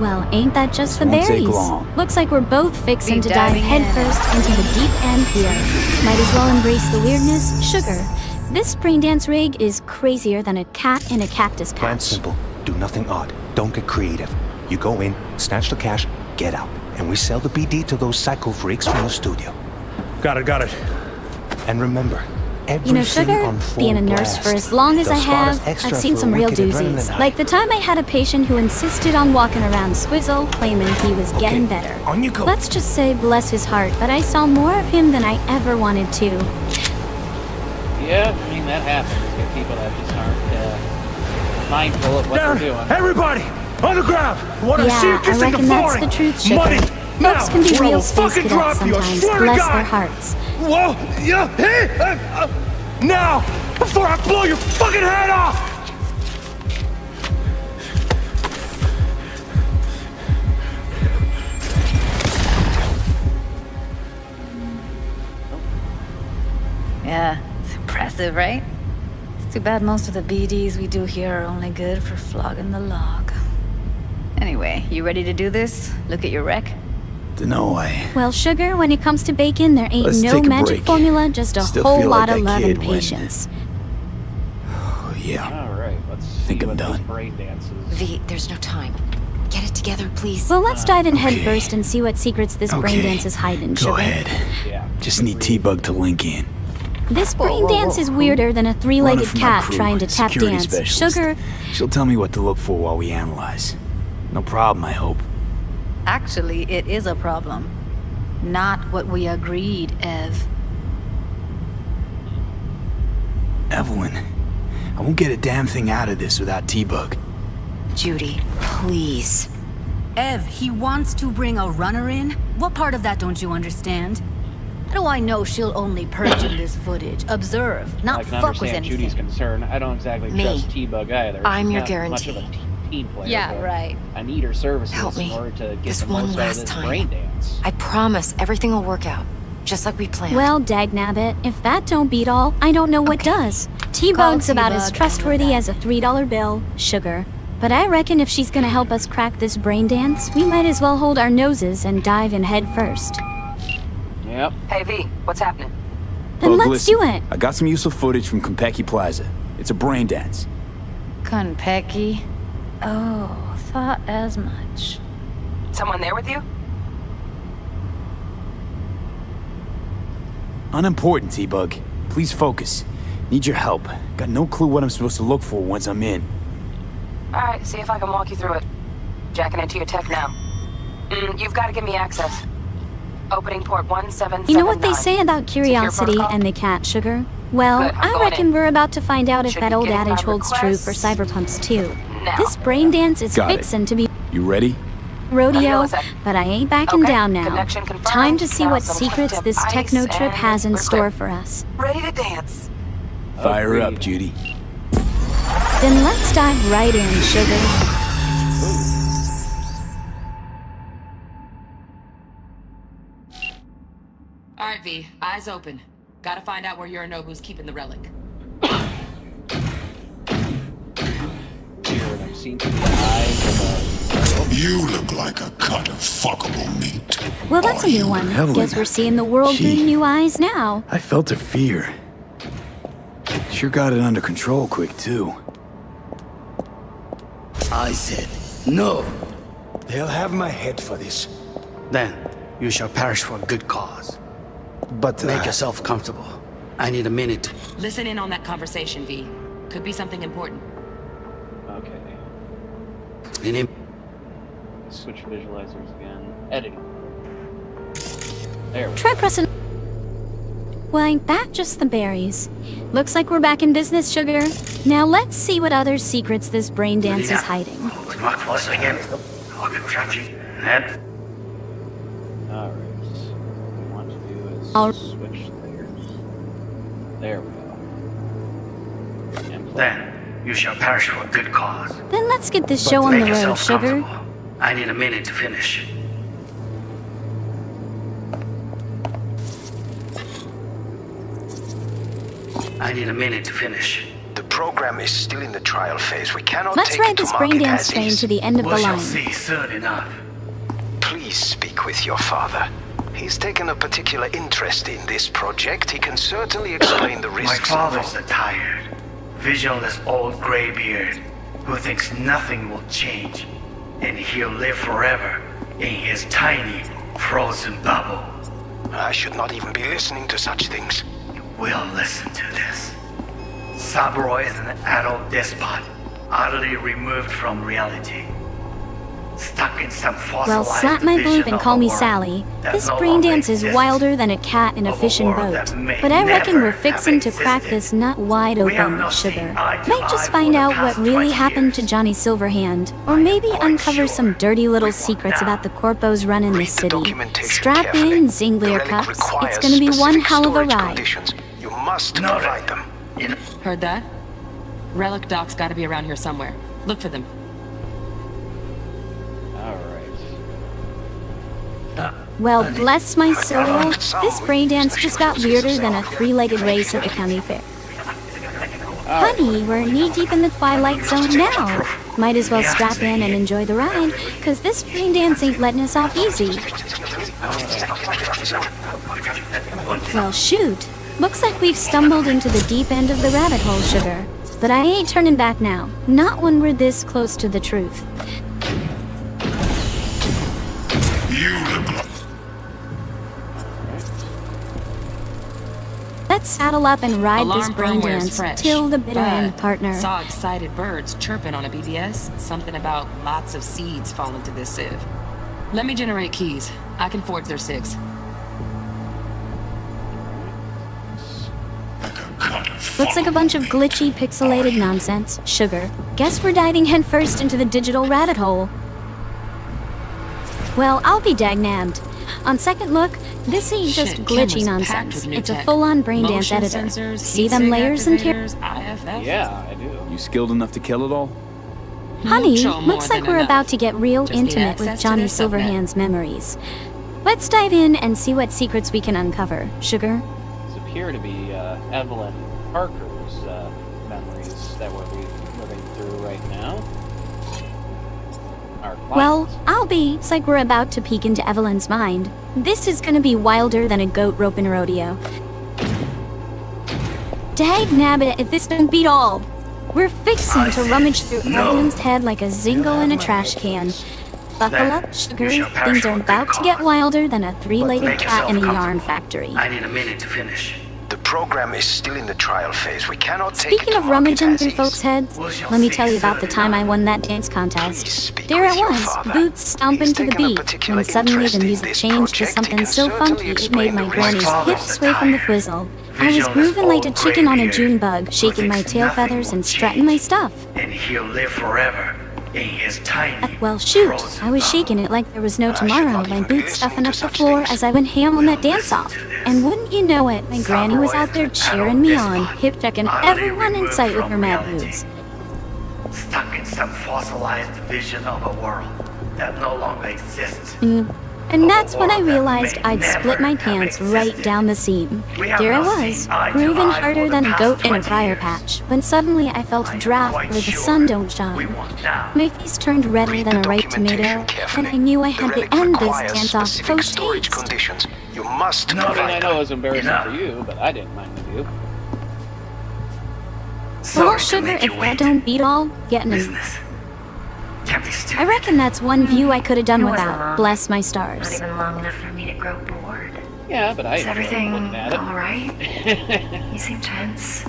Well, ain't that just the won't take berries? long. Looks like we're both fixing Be to dive diving in. headfirst into the deep end here. Might as well embrace the weirdness. Sugar, this brain dance rig is crazier than a cat in a cactus Plan patch. simple. Do nothing odd. Don't get creative. You go in, snatch the cash, get out. And we sell the BD to those psycho freaks from the studio. Got it. And remember, everything You know, Sugar, on full being a nurse blast. for as long as They'll I spot us have, extra I've seen for some a real wicked doozies. adrenaline high. Like the time I had a patient who insisted on walking around Squizzle, claiming he was getting better. On you go. Let's just say, bless his heart, but I saw more of him than I ever wanted to. Yeah, I mean that happens. You get people that just aren't mindful of what Down, they're doing. everybody, on the ground. What I see Yeah, you I kissing the reckon that's flooring. the truth, Sugar. Money. Folks Now, can be or I real will space fucking cadets drop you. I sometimes, swear to bless God. their hearts. Whoa, yeah, hey, now, before I blow your fucking head off. Yeah, it's impressive, right? It's too bad most of the BDs we do here are only good for flogging the log. Anyway, you ready to do this? Look at your rec? Dunno, I... Well, Sugar, when it comes to bacon, there ain't Let's no take a magic break. formula, just a Still whole feel lot like of that love kid and when- patience. Oh, yeah. All right, let's Think see I'm what done. this brain dance is. V, there's no time. Get it together, please. Well, let's dive in Okay. head first and see what secrets this brain Okay. dance is hiding, Go Sugar. ahead. Yeah. Just need T-Bug to link in. This brain dance is weirder than a three-legged Runner from my cat crew, trying to tap security dance. specialist. Sugar, She'll tell me what to look for while we analyze. No problem, I hope. Actually, it is a problem. Not what we agreed, Ev. Evelyn, I won't get a damn thing out of this without T-Bug. Judy, please. Ev, he wants to bring a runner in? What part of that don't you understand? How do I know she'll only purge in this footage? Observe, not I can fuck with understand anything. Judy's concern. I don't exactly Me. trust T-Bug either. I'm She's your not guarantee. Much of a team player. Yeah, but right. I need her services Help me. in order to get This the one most out of last this time. brain dance. I promise everything will work out, just like we planned. well, dagnabbit, if that don't beat all, I don't know what does. T-Bug's about as T-Bug, trustworthy as a $3 bill, Sugar. But I reckon if she's gonna help us crack this brain dance, we might as well hold our noses and dive in head first. Yep. Hey, V, what's happening? Then Bug, let's listen, do it. I got some useful footage from Konpeki Plaza. It's a brain dance. Konpeki? Oh, thought as much. Someone there with you? Unimportant, T-Bug. Please focus. Need your help. Got no clue what I'm supposed to look for once I'm in. Alright, see if I can walk you through it. Jacking into your tech now. You've got to give me access. Opening port 1779. You know what they say about curiosity protocol? and the cat, Sugar? Well, Good, I'm I going reckon in. we're about to find out if Should that be old getting adage my holds true for requests Cyberpunks too. now. This brain dance is Got it. fixin' to be You ready? rodeo, a sec. but I ain't backing Okay, down now. connection confirmed. Time to see Now what some secrets tip this ice techno trip and has in we're store clear. for us. Ready to dance. Fire up, Agreed. Judy. Then let's dive right in, Sugar. All right, V. Eyes open. Gotta find out where Yorinobu's keeping the relic. Here, I've seen through the eyes of You look like a cut of fuckable meat. Well, that's a new one. Evelyn. Guess we're seeing the world through Gee. new eyes now. I felt her fear. Sure got it under control quick, too. I said no. They'll have my head for this. Then you shall perish for a good cause. But make yourself comfortable. I need a minute. Listen in on that conversation, V. Could be something important. Okay. Any Switch visualizers again. Editing. There we Try go. pressing. Well, ain't that just the berries? Looks like we're back in business, Sugar. Now let's see what other secrets this brain dance is hiding. Not once again. I'll be judging. Head. Alright. What we want to do is All- switch layers. There we go. And Then you shall perish for a good cause. Then let's get this show on Make the road, yourself Sugar. comfortable. I need a minute to finish. I need a minute to finish. The program is still in the trial phase. We cannot Let's take ride it to this brain market dance as train is. to the end of We the shall line. see soon enough. Please speak with your father. He's taken a particular interest in this project. He can certainly explain the My risks father's involved. a tired, visionless old graybeard who thinks nothing will change, and he'll live forever in his tiny, frozen bubble. I should not even be listening to such things. We'll listen to this. Saburo is an adult despot, utterly removed from reality. Stuck in some fossilized Well, slap my vision boob and of call a me world Sally. that This no brain longer dance is exists. wilder than a cat in a Of a fishing world boat. that may But I reckon never we're have fixin' to crack existed. this nut wide We have open, not seen Sugar. eye to Might just eye find for the out what past really 20 happened to years. Johnny Silverhand. Or maybe uncover some dirty little secrets about the corpos running this city. Strap in, Zingler cups. It's gonna be one hell of a ride. Conditions. You must No, provide them. Heard that? Relic docs gotta be around here somewhere. Look for them. Well, bless my soul, this brain dance just got weirder than a three-legged race at the county fair. Honey, we're knee-deep in the Twilight Zone now. Might as well strap in and enjoy the ride, cause this brain dance ain't letting us off easy. Well, shoot. Looks like we've stumbled into the deep end of the rabbit hole, Sugar. But I ain't turning back now. Not when we're this close to the truth. Let's Let's saddle up and ride this Alarm brain firmware's dance fresh, till the bitter but end, partner. Saw excited birds chirping on a BBS. Something about lots of seeds falling to this sieve. Let me generate keys. I can forge their SIGs. Looks like a bunch of glitchy, pixelated nonsense. Sugar. Guess we're diving headfirst into the digital rabbit hole. Well, I'll be dag-nabbed. On second look, this ain't just glitchy nonsense. It's a full-on brain dance editor. Sensors, See them layers and tears? Yeah, I do. You skilled enough to kill it all? Honey, Mucho more looks like than we're enough. about to get real Just need intimate access with to Johnny their subnet. Silverhand's memories. Let's dive in and see what secrets we can uncover. Sugar? These appear to be Evelyn Parker's memories that we're living through right now. Our Well, clients. I'll be. It's like we're about to peek into Evelyn's mind. This is gonna be wilder than a goat roping rodeo. Dag nabbit if this don't beat all. We're fixing to rummage through Evelyn's head like a zingle in a trash can. Buckle up, sugar. Things are about to get wilder than a three-legged cat in a yarn factory. I need a minute to finish. The program is still in the trial phase. We cannot take Speaking it of to rummaging market through as folks' is. heads, let me tell you about the time I won that dance contest. There I was, boots stomping to the beat, when suddenly the music changed to something so funky it made my granny's hips sway from the frizzle. I was grooving like a chicken on a June bug, shaking my tail feathers and strutting my stuff. And he'll live forever in his tiny. Well, shoot, I was shaking it like there was no tomorrow, my boots stuffing up the floor as I went ham on that dance-off. And wouldn't you know it, my granny was out there cheering me on, hip-checking everyone in sight with her mad moves. Stuck in some fossilized vision of a world that no longer exists. And that's when I realized I'd split my pants right down the seam. There I was, grooving harder than a goat in a briar patch, when suddenly I felt a draft where the sun don't shine. My face turned redder than a ripe tomato, and I knew I had to end this dance-off post-haste. Conditions. You must I mean, I know it was embarrassing for you, but I didn't mind with you. Well, sugar, if that don't beat all, getting a... I reckon that's one view I could have done without. Bless my Not stars. even long enough for me to grow bored. Yeah, but I Is enjoyed everything looking at it. alright? You seem tense.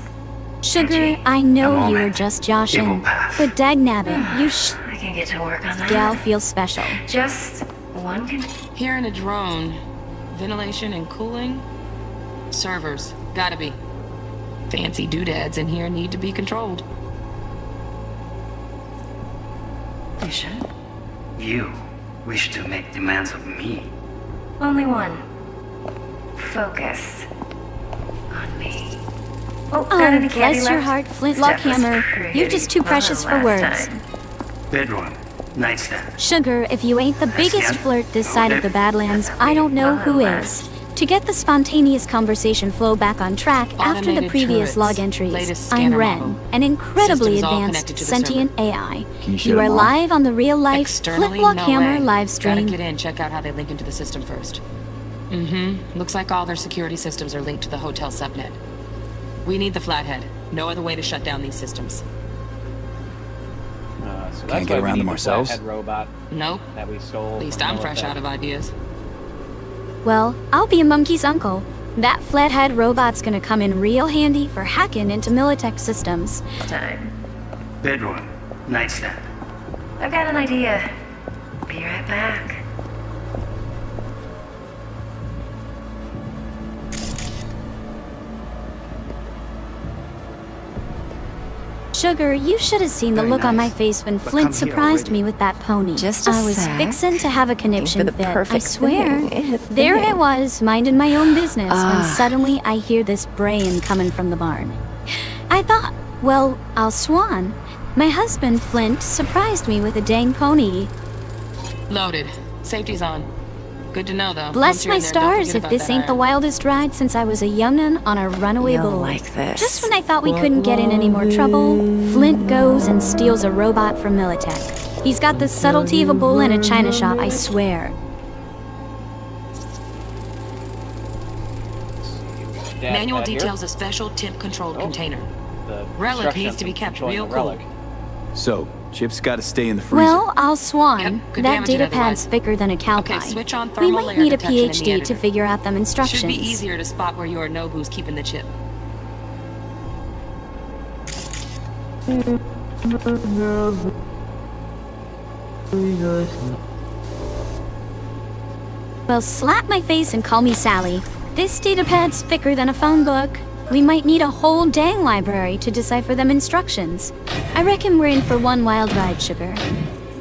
Sugar, I know you were just joshing, but dagnabbit, you I can get to work on that. gal feels special. Just one Here in a drone, ventilation and cooling, servers, gotta be. Fancy doodads in here need to be controlled. You should. You wish to make demands of me. Only one. Focus on me. Oh, got any candy bless your left? heart, Flintlock Step was Hammer. pretty You're just too precious for last words. time. Bedroom, nightstand. Sugar, if you ain't the biggest flirt this side of the Badlands, I don't know who is. To get the spontaneous conversation flow back on track after the Automated previous turrets, log entries, latest I'm scanner Wren, model. an incredibly Systems all advanced connected to the sentient AI. Can you shut You are them off? live on the real-life Externally, Flintlock no Hammer way. live Gotta stream. get in, check out how they link into the system first. Looks like all their security systems are linked to the hotel subnet. We need the flathead. No other way to shut down these systems. So Can't that's get why we around need them the ourselves? flathead robot Nope. that we stole. At least from I'm fresh Militech. out of ideas. Well, I'll be a monkey's uncle. That flathead robot's gonna come in real handy for hacking into Militech systems. Time. Bedroom, nightstand. I've got an idea. Be right back. Sugar, you should have seen the Very look on my nice. face when But Flint come here surprised already. me with that pony. Just a I was sec. fixin' to have a conniption the fit, I perfect swear. thing. There I was, minding my own business, when Ah. suddenly I hear this braying coming from the barn. I thought, well, I'll swan. My husband, Flint, surprised me with a dang pony. Loaded. Safety's on. Good to know, though. Bless Once you're my in there, don't stars forget if about this that ain't the iron. wildest ride since I was a young'un on a runaway You'll bull. like this. Just when I thought we couldn't get in any more trouble, Flint goes and steals a robot from Militech. He's got the subtlety of a bull in a china shop, I swear. Manual Dad here? details a special tip-controlled container. The Relic instructions needs to be kept controlling real the cool. relic. So, Chip's gotta stay in the freezer. Well, I'll swan. Good That damage it data pad's otherwise. thicker than a cow Okay, pie. switch on We thermal might layer need a detection in the PhD to editor. figure out them instructions. Should be easier to spot where Yorinobu's keeping the chip. Well, slap my face and call me Sally. This datapad's thicker than a phone book. We might need a whole dang library to decipher them instructions. I reckon we're in for one wild ride, Sugar.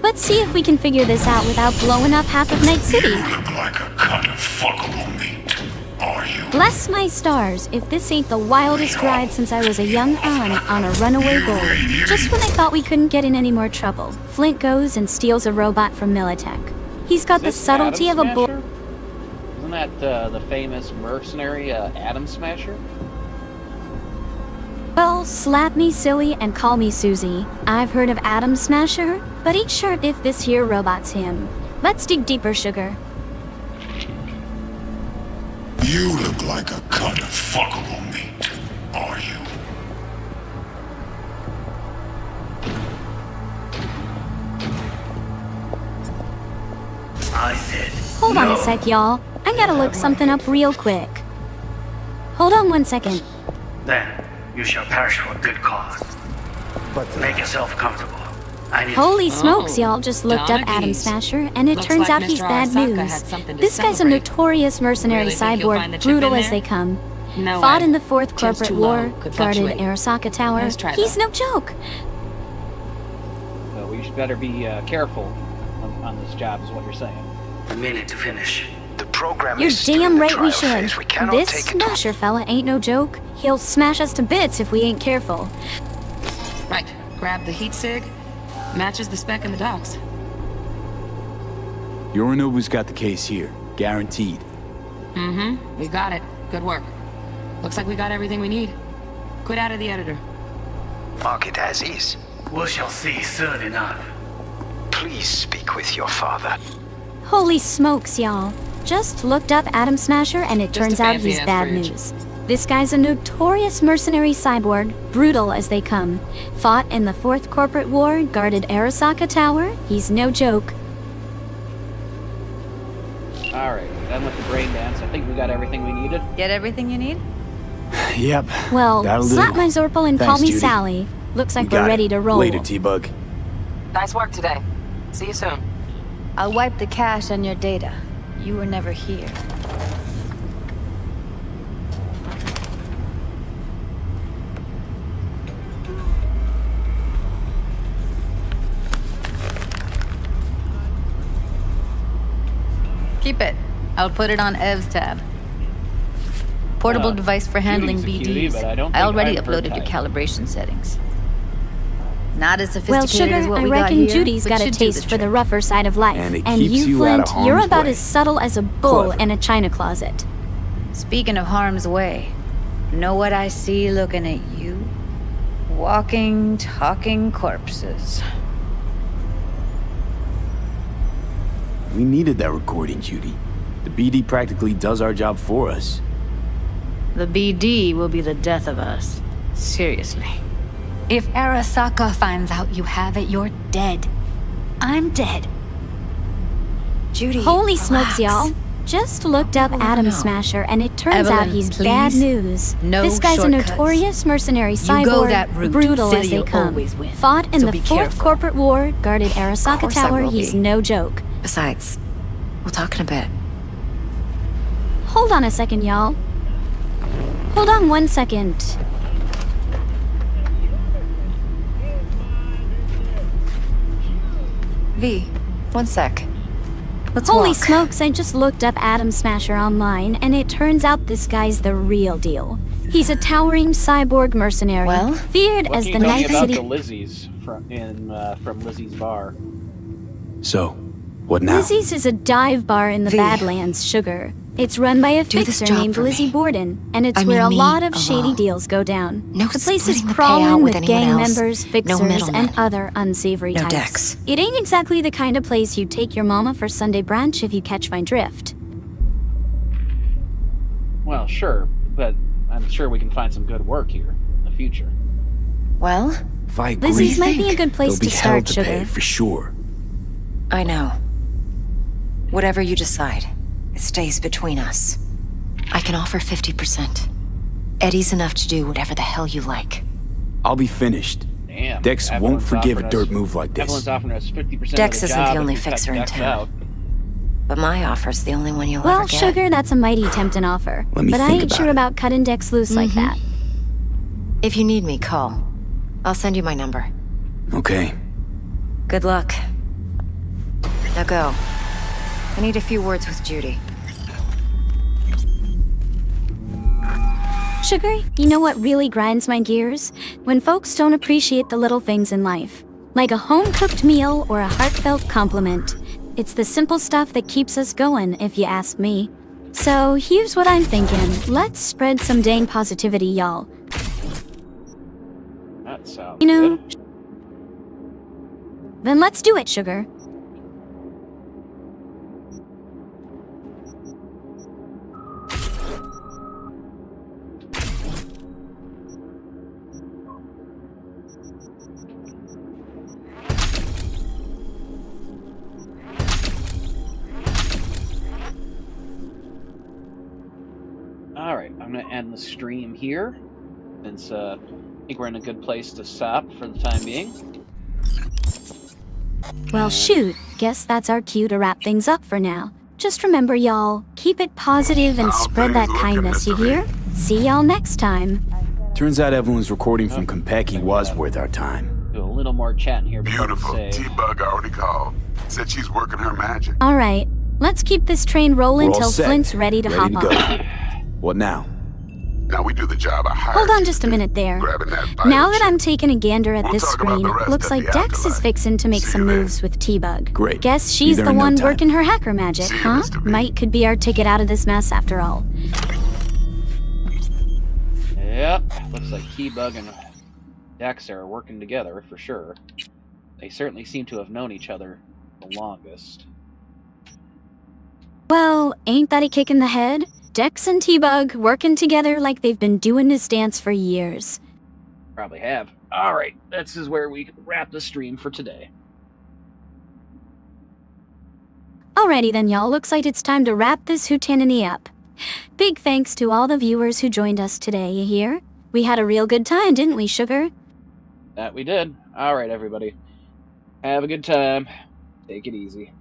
Let's see if we can figure this out without blowing up half of Night City. You look like a cut of fuckable meat, are you? Bless my stars if this ain't the wildest ride since I was a young on a runaway bull. Just when I thought we couldn't get in any more trouble, Flint goes and steals a robot from Militech. He's got the subtlety of a bull. Isn't that the famous mercenary Atom Smasher? Well, slap me silly and call me Susie. I've heard of Atom Smasher, but ain't sure if this here robot's him. Let's dig deeper, Sugar. You look like a cut of fuckable meat, are you? I said, Hold on a sec, y'all. I gotta look something up real quick. Hold on 1 second. then you shall perish for a good cause. But make yourself comfortable. I need Holy smokes, y'all just looked up Atom Donaghy's. Smasher, and it Looks turns like out Mr. he's bad Arasaka news. had something to This guy's a celebrate. notorious mercenary Really think you'll find the cyborg, chip brutal in as there? they come. No Fought way. in the Fourth Chip's Corporate too War, low. Could guarded fluctuate. Arasaka Tower. Nice try, He's though. no joke. So we should better be careful on this job, is what you're saying. a minute to finish. The program You're is still in damn the right we trial should. phase. We cannot This take it. Smasher fella ain't no joke. He'll smash us to bits if we ain't careful. Right. Grab the heat sig. Matches the spec in the docs. Yorinobu's got the case here. Guaranteed. Mm-hmm. We got it. Good work. Looks like we got everything we need. Quit out of the editor. Mark it as is. We shall see soon enough. Please speak with your father. Holy smokes, y'all. Just looked up Atom Smasher and it Just turns a out he's fancy-ass bad fridge. news. This guy's a notorious mercenary cyborg, brutal as they come. Fought in the Fourth Corporate War, guarded Arasaka Tower. He's no joke. Alright, done with the brain dance. I think we got everything we needed. Get everything you need? Yep. Well, That'll slap do. my Zorpal and call Thanks, me Judy. Sally. Looks like We we're got ready it. to roll. Later, T-Bug. Nice work today. See you soon. I'll wipe the cache on your data. You were never here. Keep it. I'll put it on Ev's tab. Portable device for handling Judy's a cutie, BDs. but I don't I think already I'm her uploaded your type. calibration settings. Not as Well, sophisticated Sugar, as what I we got reckon here, Judy's but got a should do taste the for the trick. rougher side of life. And it And keeps you, you out of Flint, you're harm's about way. as subtle as a bull Clever. in a china closet. Speaking of harm's way, know what I see looking at you? Walking, talking corpses. We needed that recording, Judy. The BD practically does our job for us. The BD will be the death of us. Seriously. If Arasaka finds out you have it, you're dead. I'm dead. Judy, Holy smokes, relax. y'all. Just looked up Atom Smasher, and it turns out Evelyn, he's please. bad news. No This guy's shortcuts. a notorious mercenary You cyborg, go that route, brutal as Philly they come. always win. Fought in So the be Fourth careful. Corporate War, guarded Arasaka course I Tower. will He's be. no joke. Besides, we'll talk in a bit. Hold on a second, y'all. Hold on 1 second. V, 1 sec. Let's Holy walk. smokes, I just looked up Atom Smasher online, and it turns out this guy's the real deal. He's a towering cyborg mercenary, Well, feared What as can the you tell me Night about City. the Lizzie's from Lizzie's bar? So, what now? Lizzie's is a dive bar in the V. Badlands, Sugar. It's run by a Do this fixer job named for me. Lizzie Borden, and it's I where mean a me lot of shady alone. deals go down. No The place is splitting the crawling payout with with anyone gang else. members, No fixers, middlemen. and other unsavory No types. decks. It ain't exactly the kind of place you'd take your mama for Sunday brunch if you catch my drift. Well, sure, but I'm sure we can find some good work here in the future. Well, If I agree, Lizzie's might be a good place there'll be to hell start, to pay, Sugar. for sure. I know. Whatever you decide, it stays between us. I can offer 50%. Eddie's enough to do whatever the hell you like. I'll be finished. Damn. Dex won't Evelyn's forgive a offering dirt us- move like this. Evelyn's offering us 50% Dex of the isn't job the if only we cut fixer in Dex town. out. But my offer's the only one you'll Well, ever get. sugar, that's a mighty tempting offer. Let me but I think ain't about sure it. about cutting Dex loose like that. If you need me, call. I'll send you my number. Okay. Good luck. Now go. I need a few words with Judy. Sugar, you know what really grinds my gears? When folks don't appreciate the little things in life. Like a home-cooked meal or a heartfelt compliment. It's the simple stuff that keeps us going, if you ask me. So here's what I'm thinking. Let's spread some dang positivity, y'all. That sounds You know? good. Then let's do it, sugar. Alright, I'm gonna end the stream here, since I think we're in a good place to stop for the time being. Well, shoot. Guess that's our cue to wrap things up for now. Just remember, y'all, keep it positive and spread that kindness, you hear? See y'all next time. Turns out Evelyn's recording from Konpeki was worth our time. Do a little more chatting here before we Beautiful. say. T-Bug already called. Said she's working her magic. Alright, let's keep this train rolling We're all till set. Flint's ready to hop go. on. What now? Now we do the job I hired. Hold on just a minute there. Grabbing that Now that I'm taking a gander at this talk about screen, the rest looks at like the Dex is fixin' to make some moves with T-Bug. Great. Guess Be she's there the in no one time. working her hacker magic, huh? Might could be our ticket out of this mess after all. Yep, looks like T-Bug and Dex are working together for sure. They certainly seem to have known each other the longest. Well, ain't that a kick in the head? Dex and T-Bug working together like they've been doing this dance for years. Probably have. Alright, this is where we wrap the stream for today. Alrighty then, y'all. Looks like it's time to wrap this hootenanny up. Big thanks to all the viewers who joined us today, you hear? We had a real good time, didn't we, sugar? That we did. Alright, everybody. Have a good time. Take it easy.